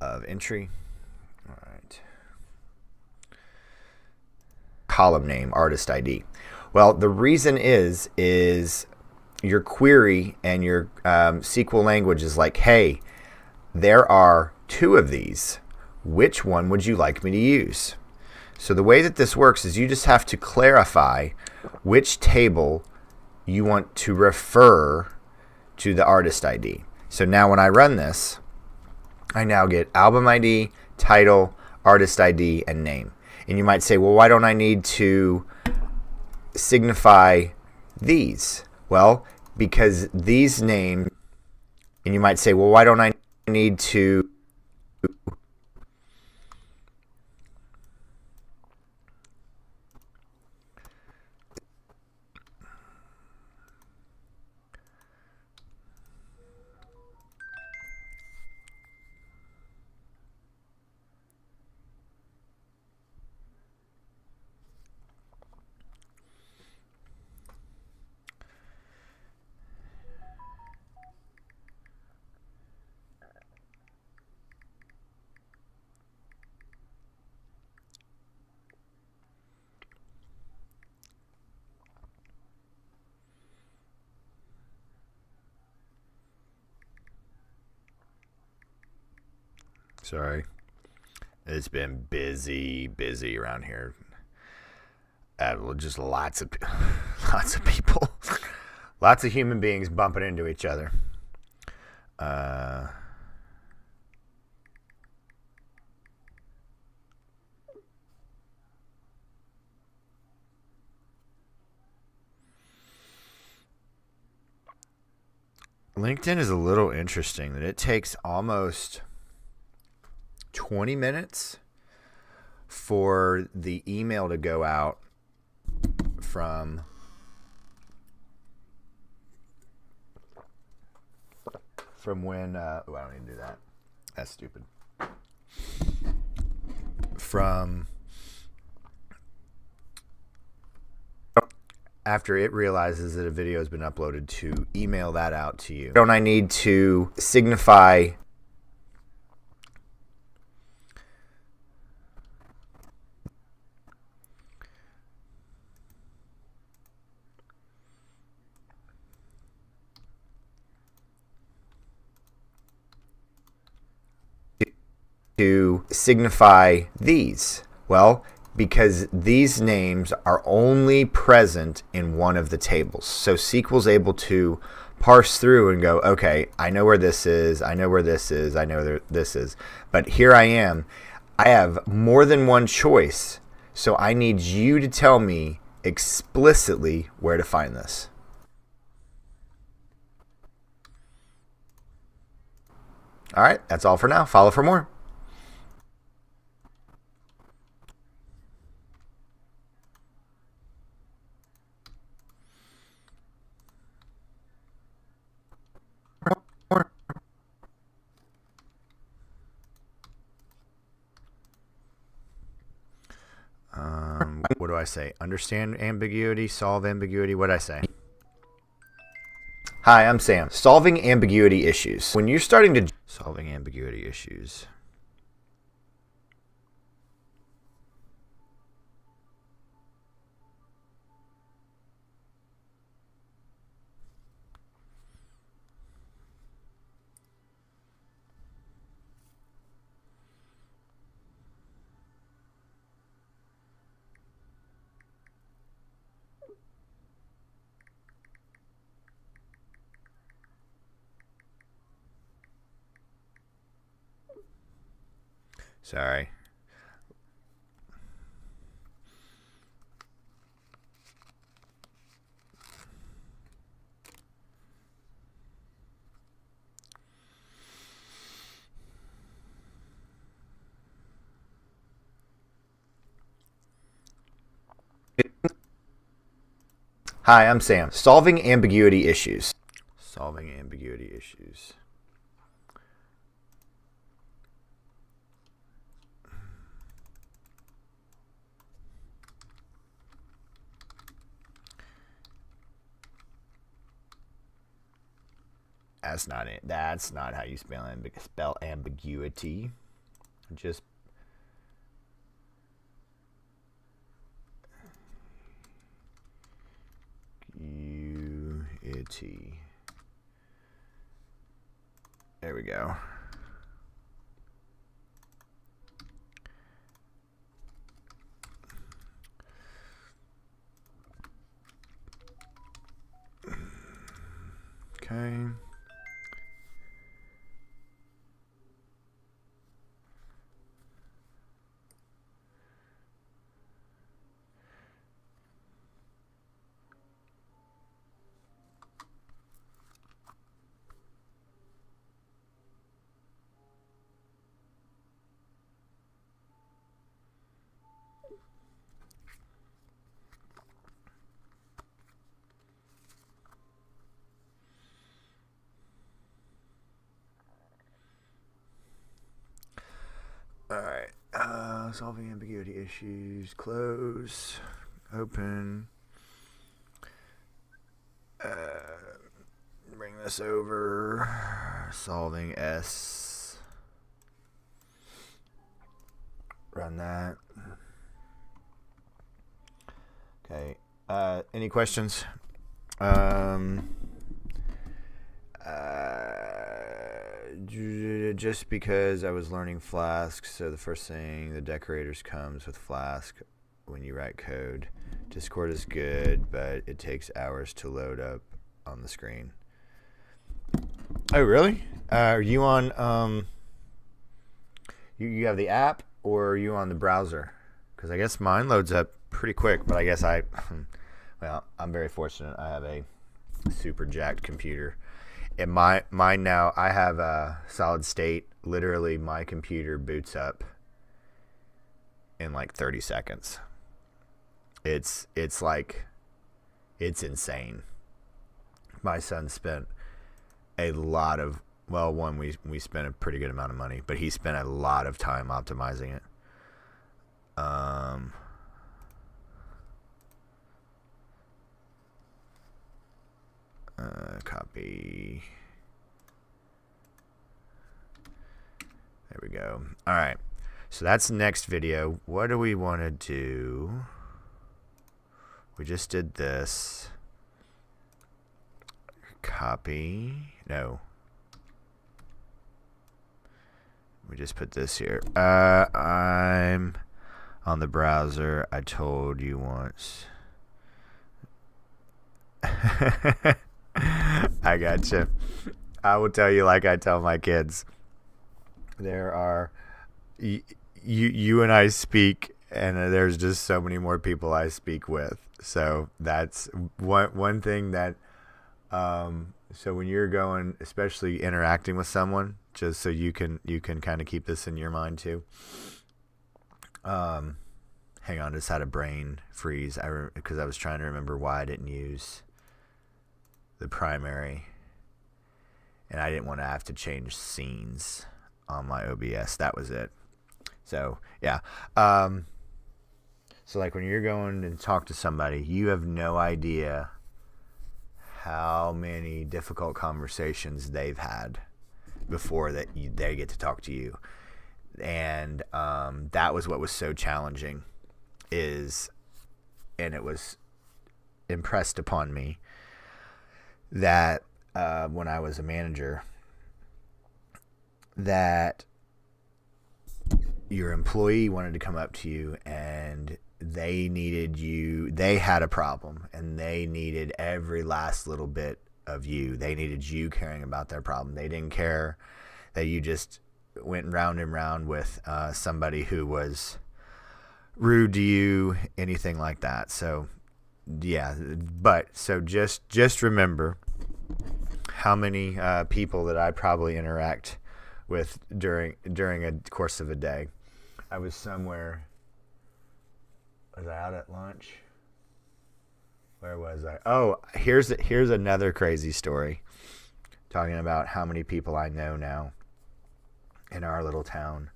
of entry. All right. Column name, artist ID. Well, the reason is your query and your SQL language is like, hey, there are 2 of these. Which one would you like me to use? So the way that this works is you just have to clarify which table you want to refer to the artist ID. So now when I run this, I now get album ID, title, artist ID, and name. And you might say, well, why don't I need to signify these? Well, because these names, and you might say, well, why don't I need to Sorry. It's been busy around here. Just lots of people, lots of human beings bumping into each other. LinkedIn is a little interesting that it takes almost 20 minutes for the email to go out from when I don't need to do that. That's stupid. From after it realizes that a video has been uploaded to email that out to you. Don't I need to signify these? Well, because these names are only present in one of the tables. So SQL's able to parse through and go, okay, I know where this is, I know where this is, I know where this is. But here I am. I have more than one choice. So I need you to tell me explicitly where to find this. All right, that's all for now. Follow for more. What do I say? Understand ambiguity, solve ambiguity. What did I say? Hi, I'm Sam. Solving ambiguity issues. When you're starting to solving ambiguity issues. Sorry. Hi, I'm Sam. Solving ambiguity issues. Solving ambiguity issues. That's not it. That's not how you spell ambiguity. Just ambiguity. There we go. Okay. Alright, solving ambiguity issues, close, open, bring this over, solving S, run that. Okay, any questions? Just because I was learning Flask, so the first thing, the decorators comes with Flask when you write code. Discord is good, but it takes hours to load up on the screen. Oh, really? Are you on, you have the app, or are you on the browser? Because I guess mine loads up pretty quick, but I guess well, I'm very fortunate. I have a super jacked computer. And mine now, I have a solid state. Literally, my computer boots up in like 30 seconds. It's like, it's insane. My son spent a lot of, well, one, we spent a pretty good amount of money, but he spent a lot of time optimizing it. Copy. There we go. All right. So that's next video. What do we want to do? We just did this. Copy. No. We just put this here. I'm on the browser. I told you once. I gotcha. I will tell you like I tell my kids. There are you and I speak, and there's just so many more people I speak with. So that's one thing that so when you're going, especially interacting with someone, just so you can kind of keep this in your mind too. Hang on, just had a brain freeze. Because I was trying to remember why I didn't use the primary, and I didn't want to have to change scenes on my OBS. That was it. So yeah. So like when you're going and talk to somebody, you have no idea how many difficult conversations they've had before that they get to talk to you. And that was what was so challenging, and it was impressed upon me that when I was a manager, that your employee wanted to come up to you and they had a problem, and they needed every last little bit of you. They needed you caring about their problem. They didn't care that you just went round and round with somebody who was rude to you, anything like that. So yeah, but so just remember how many people that I probably interact with during a course of a day. I was somewhere. Was I out at lunch? Where was I? Oh, here's another crazy story. Talking about how many people I know now in our little town.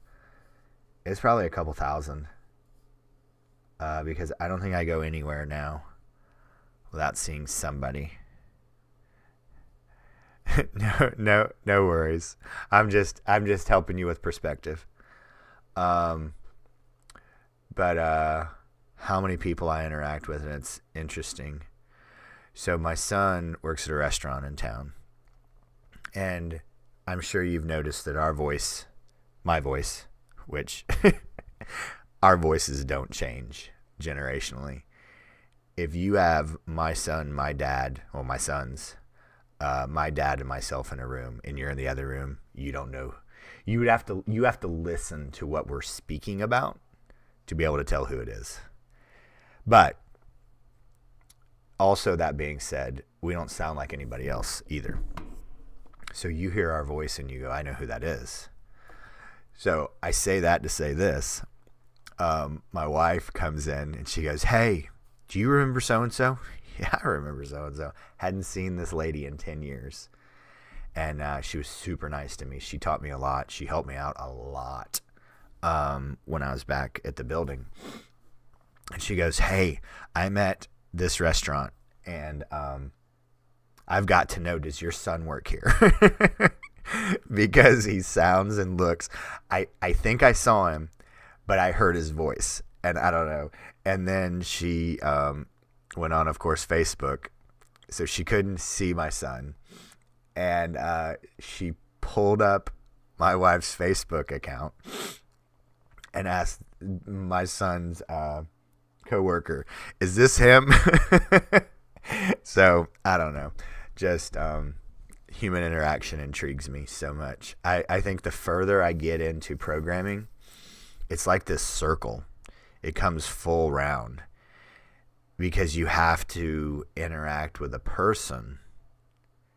It's probably a couple thousand. Because I don't think I go anywhere now without seeing somebody. No worries. I'm just helping you with perspective. But how many people I interact with, and it's interesting. So my son works at a restaurant in town, and I'm sure you've noticed that my voice, which our voices don't change generationally. If you have my son, my dad, well, my sons, my dad and myself in a room, and you're in the other room, you don't know. You have to listen to what we're speaking about to be able to tell who it is. But also, that being said, we don't sound like anybody else either. So you hear our voice and you go, I know who that is. So I say that to say this. My wife comes in and she goes, hey, do you remember so-and-so? Yeah, I remember so-and-so. Hadn't seen this lady in 10 years. And she was super nice to me. She taught me a lot. She helped me out a lot when I was back at the building. And she goes, hey, I'm at this restaurant, and I've got to know, does your son work here? Because he sounds and looks. I think I saw him, but I heard his voice, and I don't know. And then she went on, of course, Facebook, so she couldn't see my son. And she pulled up my wife's Facebook account and asked my son's coworker, is this him? So I don't know. Just human interaction intrigues me so much. I think the further I get into programming, it's like this circle. It comes full round because you have to interact with a person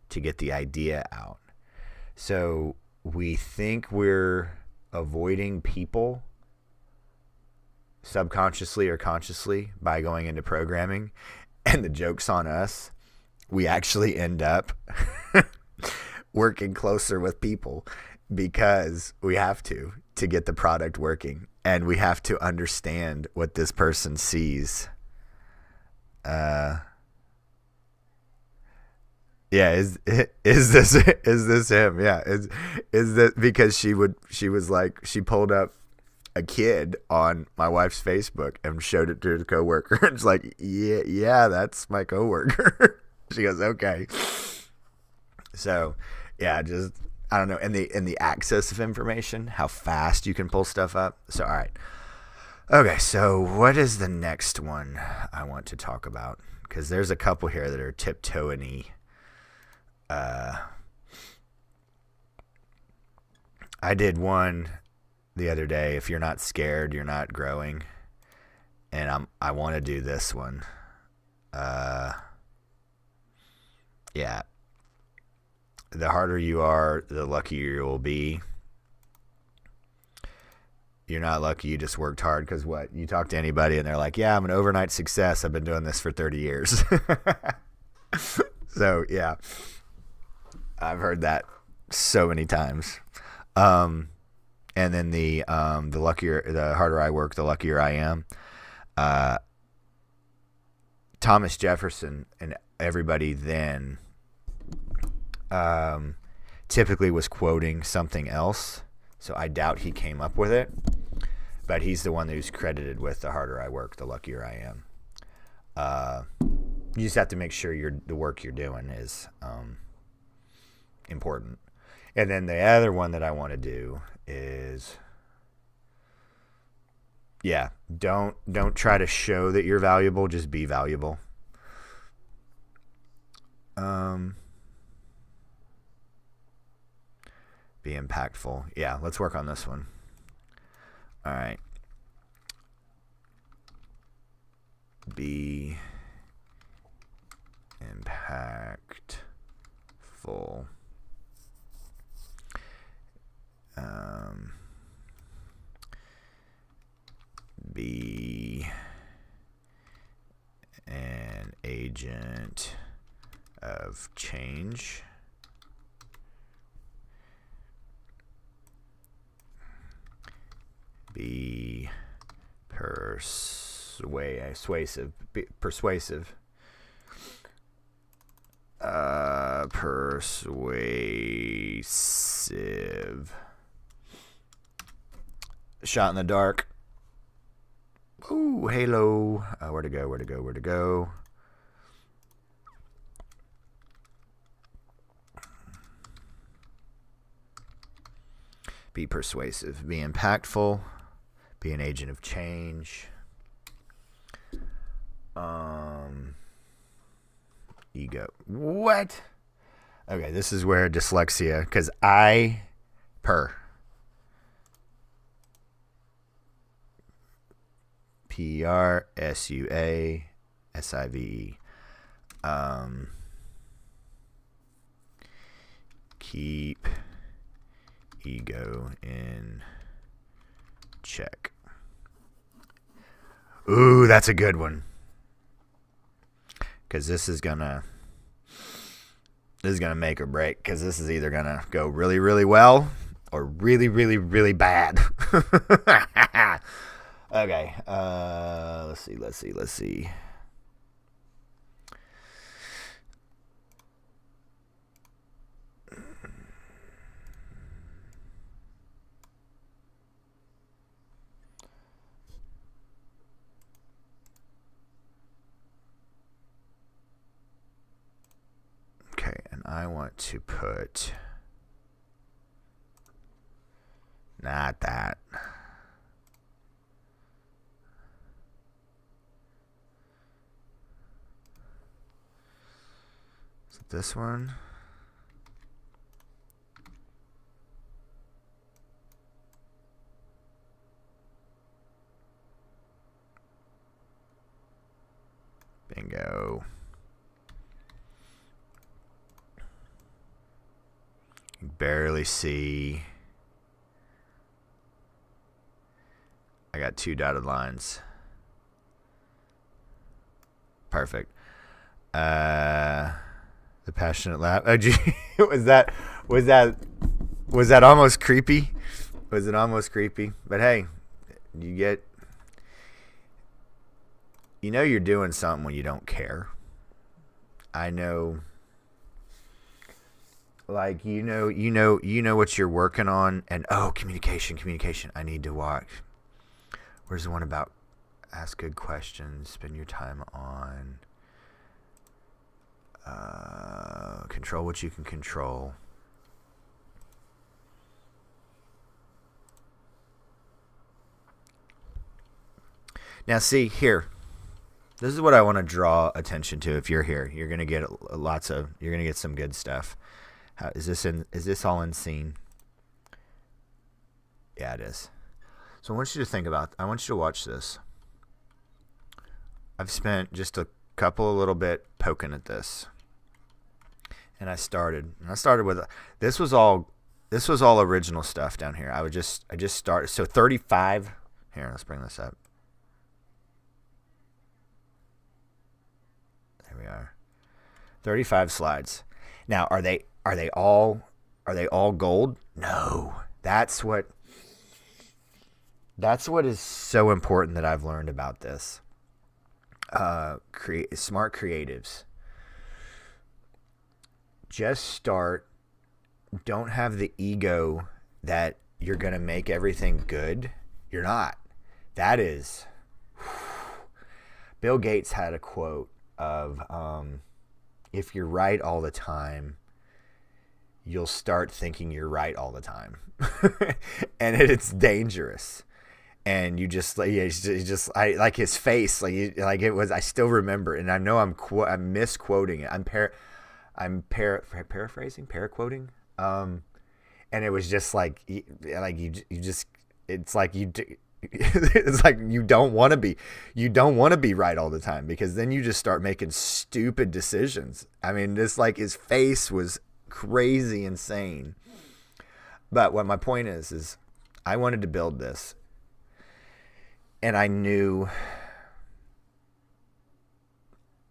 to get the idea out. So we think we're avoiding people subconsciously or consciously by going into programming, and the joke's on us. We actually end up working closer with people because we have to get the product working, and we have to understand what this person sees. Yeah, is this him? Yeah, is that because she was like, she pulled up a kid on my wife's Facebook and showed it to the coworker. It's like, yeah, that's my coworker. She goes, okay. So, yeah, just I don't know, in the access of information, how fast you can pull stuff up. So, all right. Okay, so what is the next one I want to talk about? Because there's a couple here that are tiptoeing-y. I did one the other day. If you're not scared, you're not growing. And I want to do this one. Yeah. The harder you are, the luckier you will be. You're not lucky, you just worked hard. Because what? You talk to anybody and they're like, yeah, I'm an overnight success. I've been doing this for 30 years. So, yeah. I've heard that so many times. And then the harder I work, the luckier I am. Thomas Jefferson and everybody then typically was quoting something else. So I doubt he came up with it. But he's the one who's credited with the harder I work, the luckier I am. You just have to make sure the work you're doing is important. And then the other one that I want to do is, yeah, don't try to show that you're valuable. Just be valuable. Be impactful. Yeah, let's work on this one. All right. Be impactful. Be an agent of change. Be persuasive. Persuasive. Shot in the dark. Ooh, Halo. Where to go? Be persuasive. Be impactful. Be an agent of change. Ego. What? Okay, this is where dyslexia, because Persuasive. Keep ego in check. Ooh, that's a good one. Because this is gonna make or break. Because this is either gonna go really, really well or really, really, really bad. Okay. Let's see. Okay, and I want to put not that. Is it this one? Barely see. I got 2 dotted lines. Perfect. The passionate laugh. Oh, gee, was that almost creepy? Was it almost creepy? But hey, you know you're doing something when you don't care. I know, like, you know what you're working on, and communication. I need to watch. Where's the one about ask good questions, spend your time on control what you can control. Now see here, this is what I want to draw attention to. If you're here, you're gonna get you're gonna get some good stuff. Is this all in scene? Yeah, it is. So I want you to watch this. I've spent just a couple of little bit poking at this. And I started with this was all original stuff down here. I just started. So 35. Here, let's bring this up. There we are. 35 slides. Now, are they all gold? No. That's what is so important that I've learned about this. Smart creatives. Just start. Don't have the ego that you're going to make everything good. You're not. That is. Bill Gates had a quote of, if you're right all the time, you'll start thinking you're right all the time. And it's dangerous. And you just like, I like his face, I still remember, and I know I'm misquoting it. I'm paraphrasing, paraquoting. And it was just like you just, it's like it's like you don't want to be right all the time, because then you just start making stupid decisions. I mean, just like his face was crazy insane. But what my point is I wanted to build this. And I knew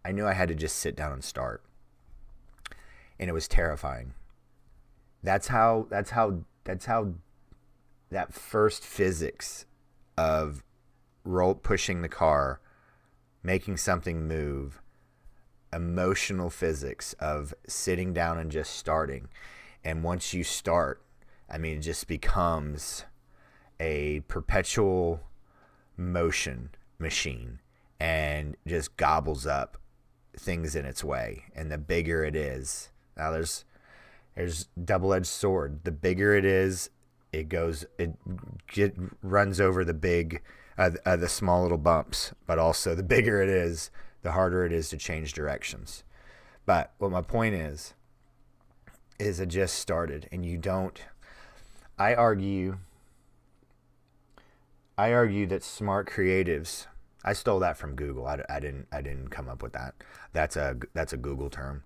I had to just sit down and start. And it was terrifying. That's how that first physics of pushing the car, making something move, emotional physics of sitting down and just starting. And once you start, I mean, it just becomes a perpetual motion machine and just gobbles up things in its way. And the bigger it is, now there's double-edged sword. The bigger it is, it runs over the small little bumps. But also, the bigger it is, the harder it is to change directions. But what my point is it just started, and you don't. I argue that smart creatives. I stole that from Google. I didn't come up with that. That's a Google term.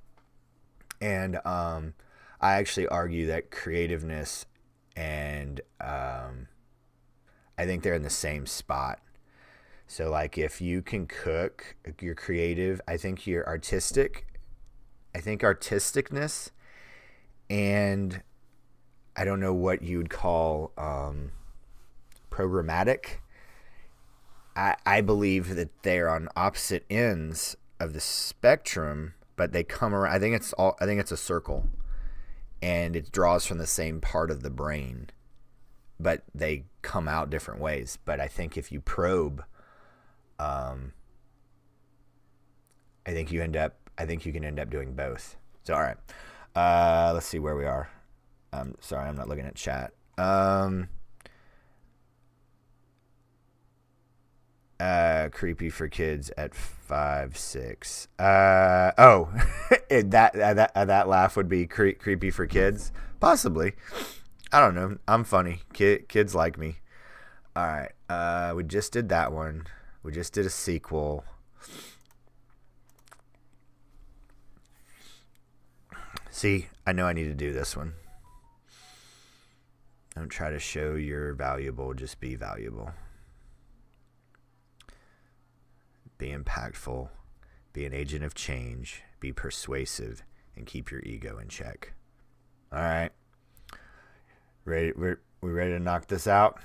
And I actually argue that creativeness and I think they're in the same spot. So like, if you can cook, you're creative. I think you're artistic. I think artisticness, and I don't know what you'd call programmatic. I believe that they're on opposite ends of the spectrum, but they come around. I think it's a circle, and it draws from the same part of the brain, but they come out different ways. But I think if you probe, I think you can end up doing both. So all right, let's see where we are. Sorry, I'm not looking at chat. Creepy for kids at 5, 6. That laugh would be creepy for kids, possibly. I don't know. I'm funny. Kids like me. All right. We just did that one. We just did a sequel. See, I know I need to do this one. Don't try to show you're valuable. Just be valuable. Be impactful. Be an agent of change. Be persuasive. And keep your ego in check. All right. We ready to knock this out?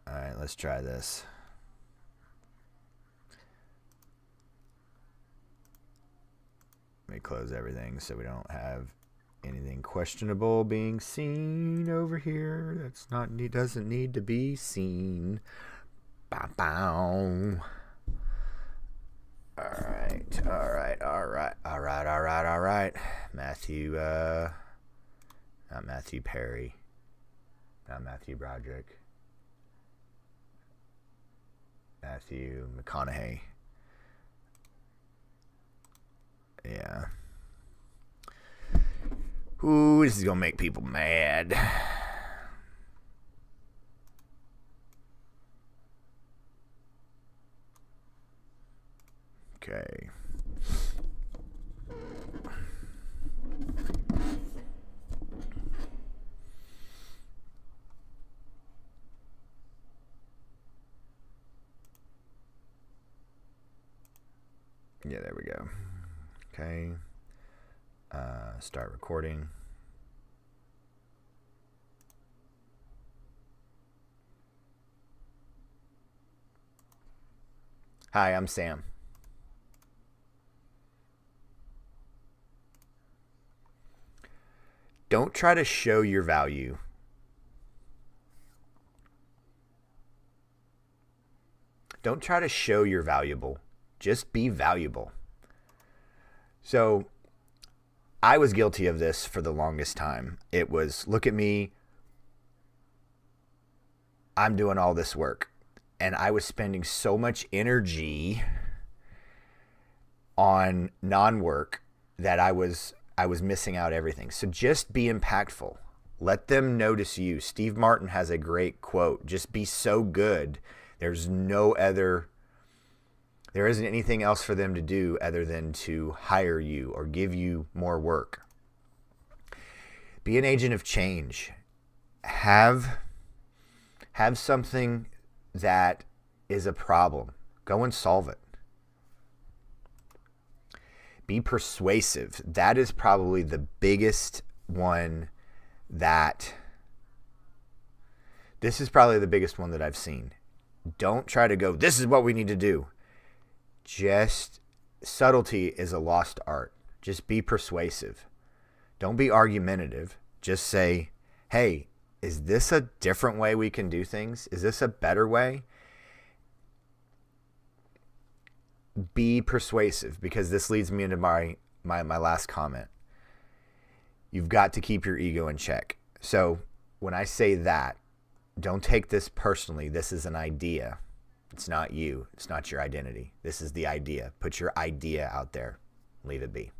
All right, let's try this. Let me close everything so we don't have anything questionable being seen over here. Doesn't need to be seen. Bow, bow. All right. Matthew, not Matthew Perry, not Matthew Broderick, Matthew McConaughey. Yeah. Ooh, this is gonna make people mad. Okay. Yeah, there we go. Okay. Start recording. Hi, I'm Sam. Don't try to show your value. Don't try to show you're valuable. Just be valuable. So I was guilty of this for the longest time. It was, look at me. I'm doing all this work. And I was spending so much energy on non-work that I was missing out everything. So just be impactful. Let them notice you. Steve Martin has a great quote. Just be so good. There isn't anything else for them to do other than to hire you or give you more work. Be an agent of change. Have something that is a problem. Go and solve it. Be persuasive. That is probably the biggest one that I've seen. Don't try to go, this is what we need to do. Just subtlety is a lost art. Just be persuasive. Don't be argumentative. Just say, hey, is this a different way we can do things? Is this a better way? Be persuasive, because this leads me into my last comment. You've got to keep your ego in check. So when I say that, don't take this personally. This is an idea. It's not you. It's not your identity. This is the idea. Put your idea out there. Leave it be.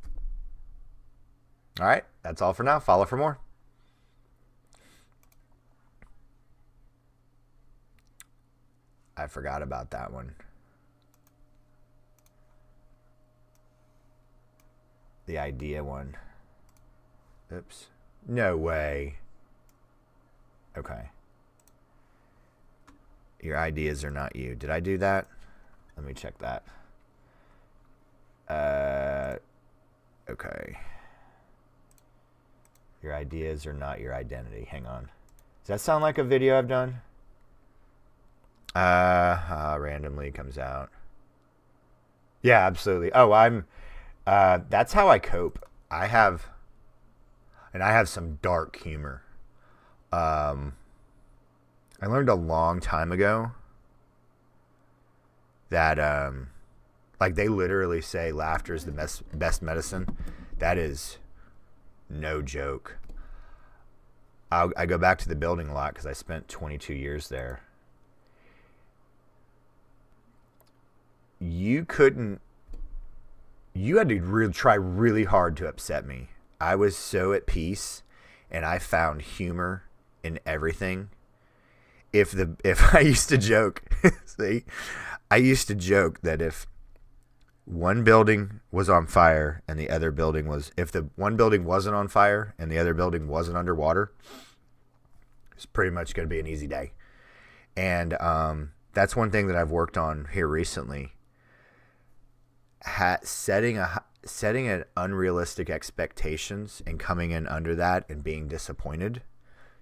All right. That's all for now. Follow for more. I forgot about that one. The idea one. Oops. No way. Okay. Your ideas are not you. Did I do that? Let me check that. Okay. Your ideas are not your identity. Hang on. Does that sound like a video I've done? Randomly comes out. Yeah, absolutely. Oh, that's how I cope. I have some dark humor. I learned a long time ago that, like, they literally say laughter is the best medicine. That is no joke. I go back to the building a lot because I spent 22 years there. You had to try really hard to upset me. I was so at peace, and I found humor in everything. If I used to joke, see, I used to joke that if one building was on fire and the other building was, if the one building wasn't on fire and the other building wasn't underwater, it's pretty much going to be an easy day. And that's one thing that I've worked on here recently. Setting an unrealistic expectations and coming in under that and being disappointed.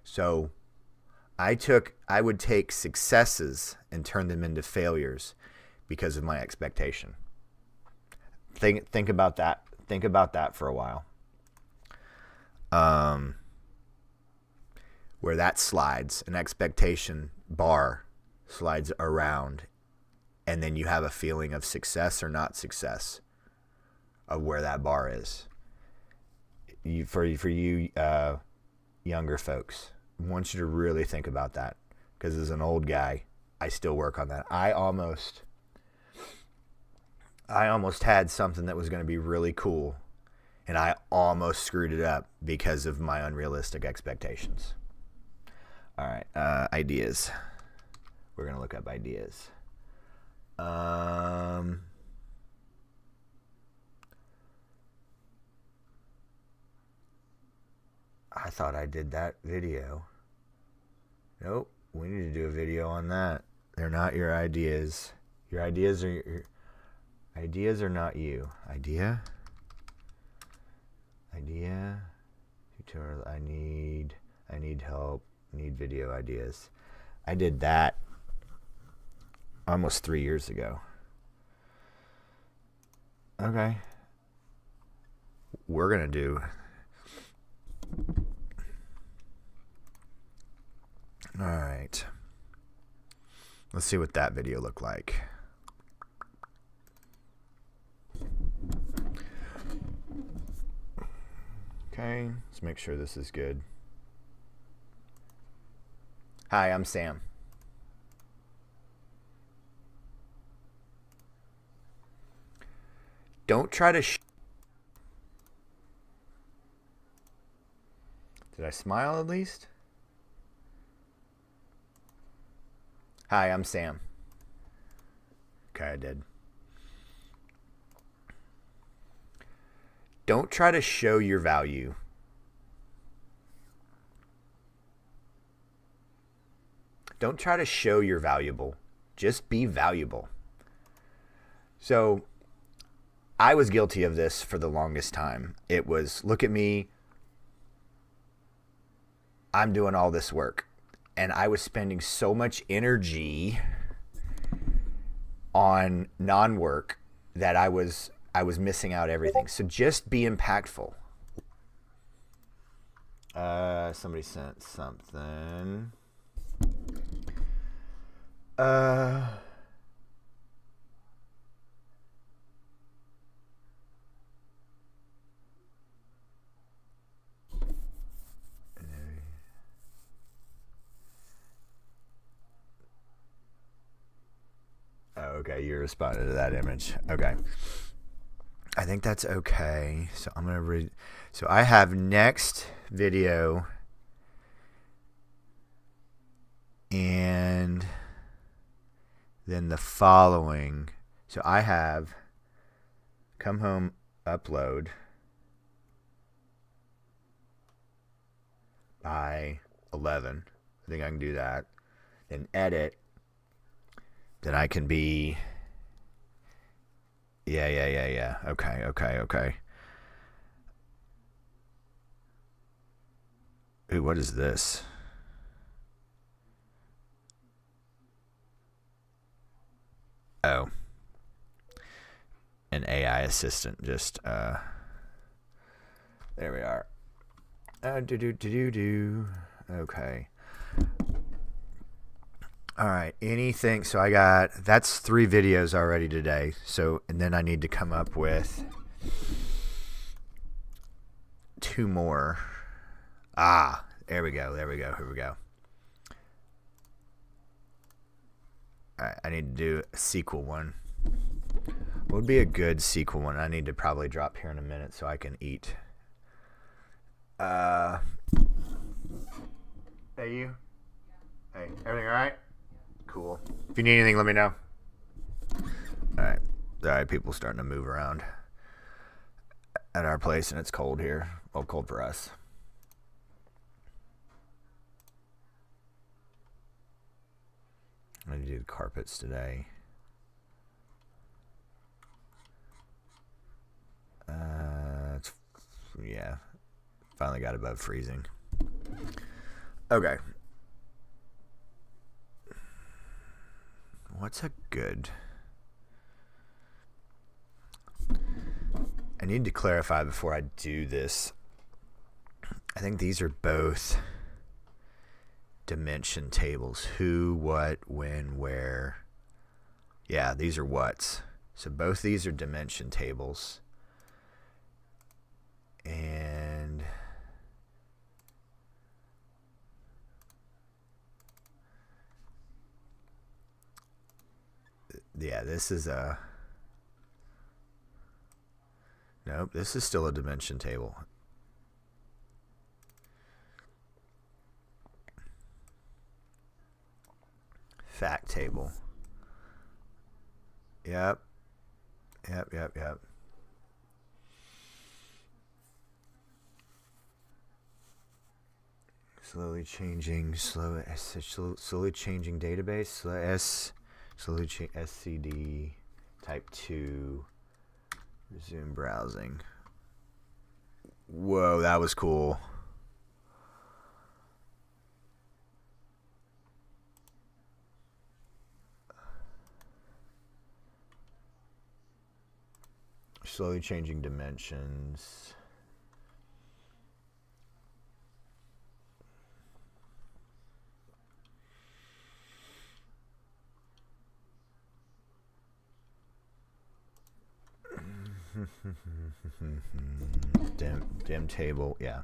So I would take successes and turn them into failures because of my expectation. Think about that. Think about that for a while. Where that slides, an expectation bar slides around, and then you have a feeling of success or not success of where that bar is. For you younger folks, I want you to really think about that, because as an old guy, I still work on that. I almost had something that was going to be really cool, and I almost screwed it up because of my unrealistic expectations. All right, ideas. We're going to look up ideas. I thought I did that video. Nope, we need to do a video on that. They're not your ideas. Your ideas are ideas are not you. Idea. Tutorial. I need help. Need video ideas. I did that almost 3 years ago. Okay. We're going to do. All right. Let's see what that video looked like. Okay. Let's make sure this is good. Hi, I'm Sam. Don't try to Did I smile at least? Hi, I'm Sam. Okay, I did. Don't try to show your value. Don't try to show you're valuable. Just be valuable. So I was guilty of this for the longest time. It was, look at me. I'm doing all this work. And I was spending so much energy on non-work that I was missing out everything. So just be impactful. Somebody sent something. Okay, you responded to that image. Okay. I think that's okay. So I'm going to read. So I have next video and then the following. So I have come home, upload by 11. I think I can do that. Then edit. Then I can be, yeah. Okay. Ooh, what is this? Oh. An AI assistant just, there we are. Okay. All right, anything, so I got, that's 3 videos already today, so, and then I need to come up with 2 more. There we go, here we go. All right, I need to do a sequel one. What would be a good sequel one? I need to probably drop here in a minute so I can eat. Hey, you? Hey, everything all right? Cool. If you need anything, let me know. All right. Alright, people starting to move around at our place, and it's cold here. Well, cold for us. I'm going to do the carpets today. Yeah, finally got above freezing. Okay. What's a good... I need to clarify before I do this. I think these are both dimension tables. Who, what, when, where. Yeah, these are what's. So both these are dimension tables. And yeah, this is a... Nope, this is still a dimension table. Fact table. Yep. Slowly changing database. Slowly SCD type 2. Resume browsing. Whoa, that was cool. Slowly changing dimensions. Dim table, yeah.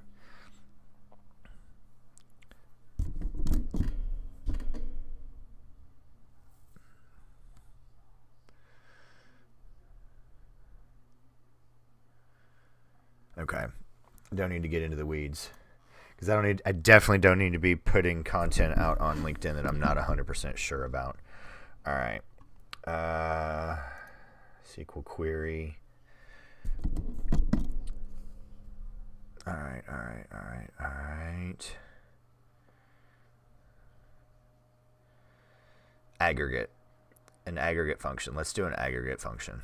Okay. Don't need to get into the weeds. Because I definitely don't need to be putting content out on LinkedIn that I'm not 100% sure about. All right. SQL query. All right. Aggregate. An aggregate function. Let's do an aggregate function.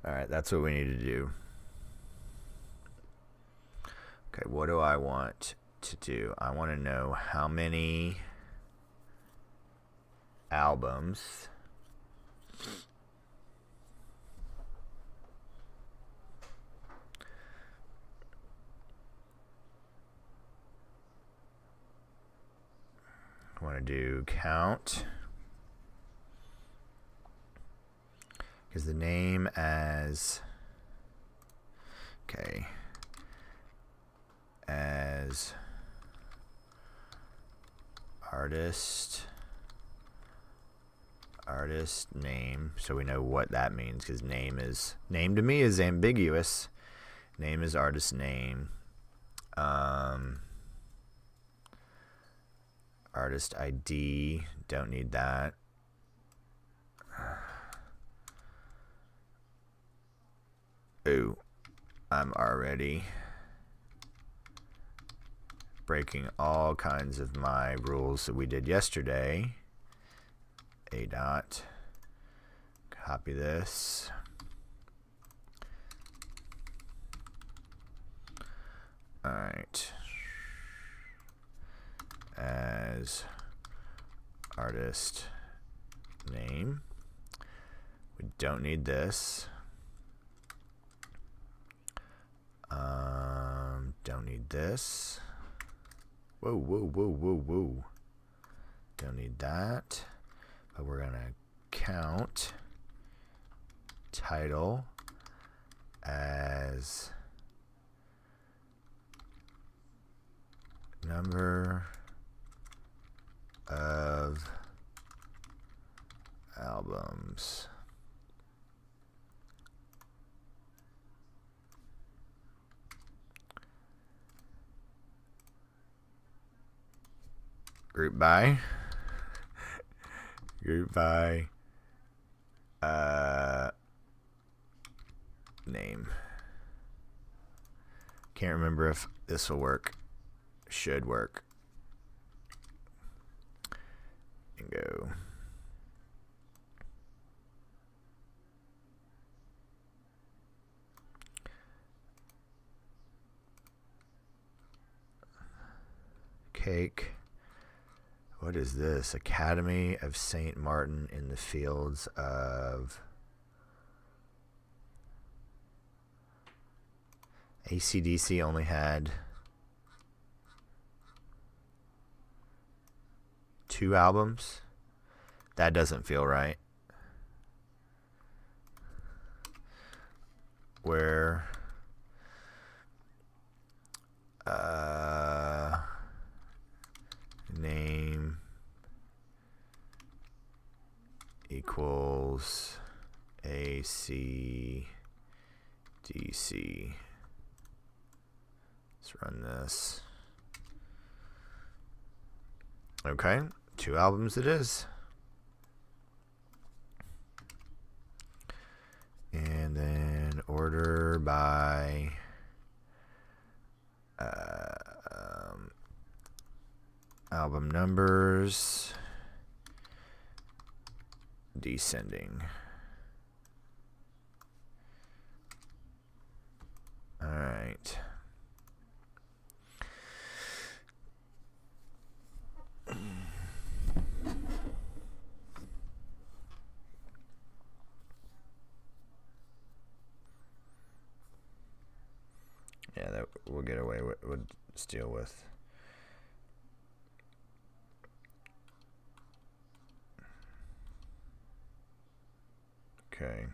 All right, that's what we need to do. Okay, what do I want to do? I want to know how many albums I want to do count, because the name as as artist name, so we know what that means, because name to me is ambiguous. Name is artist name. Artist ID, don't need that. Ooh, I'm already breaking all kinds of my rules that we did yesterday. A dot. Copy this. All right. As artist name. We don't need this. Don't need this. Whoa. Don't need that. But we're gonna count title as number of albums. Group by. Name. Can't remember if this will work. Should work. And go. Cake. What is this? Academy of St. Martin in the Fields of AC/DC only had 2 albums. That doesn't feel right. Where name equals AC/DC. Let's run this. Okay, 2 albums it is. And then order by album numbers, descending. All right. Yeah, that we'll get away with, would deal with. Okay.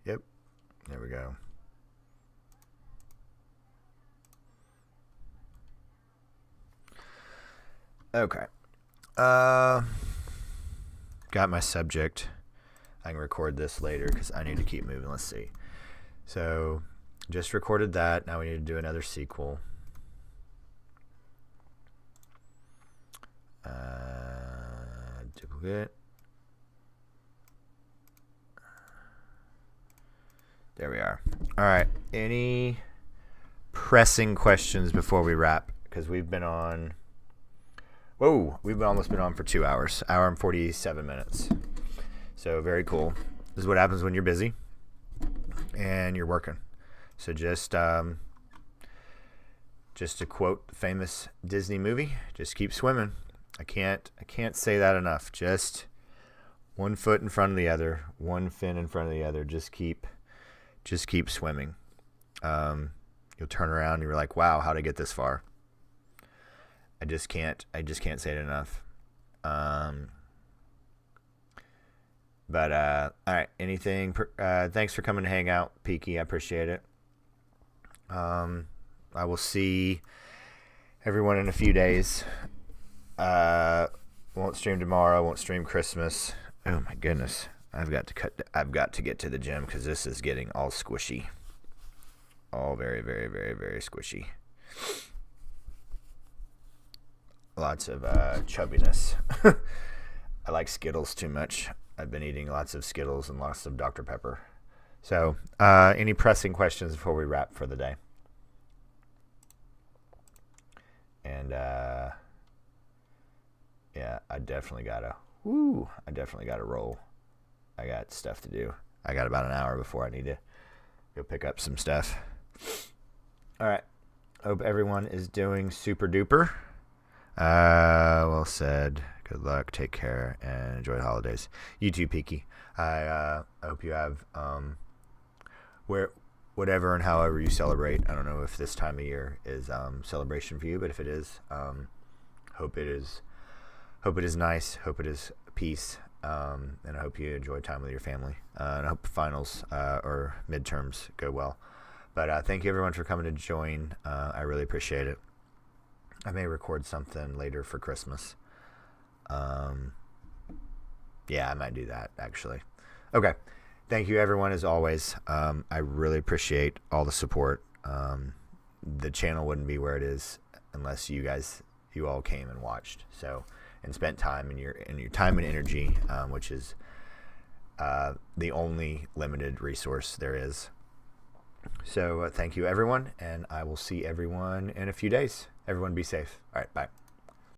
Yep, there we go. Okay. Got my subject. I can record this later because I need to keep moving. Let's see. So, just recorded that. Now we need to do another sequel. Duplicate. There we are. All right. Any pressing questions before we wrap? Because we've been on. Whoa, we've almost been on for 2 hours. Hour and 47 minutes. So very cool. This is what happens when you're busy and you're working. So just to quote the famous Disney movie, just keep swimming. I can't say that enough. Just one foot in front of the other, one fin in front of the other. Just keep swimming. You'll turn around and you're like, wow, how'd I get this far? I just can't say it enough. But all right, anything? Thanks for coming to hang out, Peaky. I appreciate it. I will see everyone in a few days. Won't stream tomorrow. Won't stream Christmas. Oh my goodness, I've got to get to the gym because this is getting all squishy. All very, very, very, very squishy. Lots of chubbiness. I like Skittles too much. I've been eating lots of Skittles and lots of Dr. Pepper. So, any pressing questions before we wrap for the day? And yeah, I definitely gotta roll. I got stuff to do. I got about an hour before I need to go pick up some stuff. All right. Hope everyone is doing super duper. Well said. Good luck. Take care and enjoy the holidays. You too, Peaky. I hope you have whatever and however you celebrate. I don't know if this time of year is celebration for you, but if it is, hope it is Hope it is nice. Hope it is peace. And I hope you enjoy time with your family. And I hope finals or midterms go well. But thank you everyone for coming to join. I really appreciate it. I may record something later for Christmas. Yeah, I might do that actually. Okay. Thank you everyone as always. I really appreciate all the support. The channel wouldn't be where it is unless you all came and watched. So, and spent time in your time and energy, which is the only limited resource there is. So thank you everyone, and I will see everyone in a few days. Everyone be safe. All right, bye.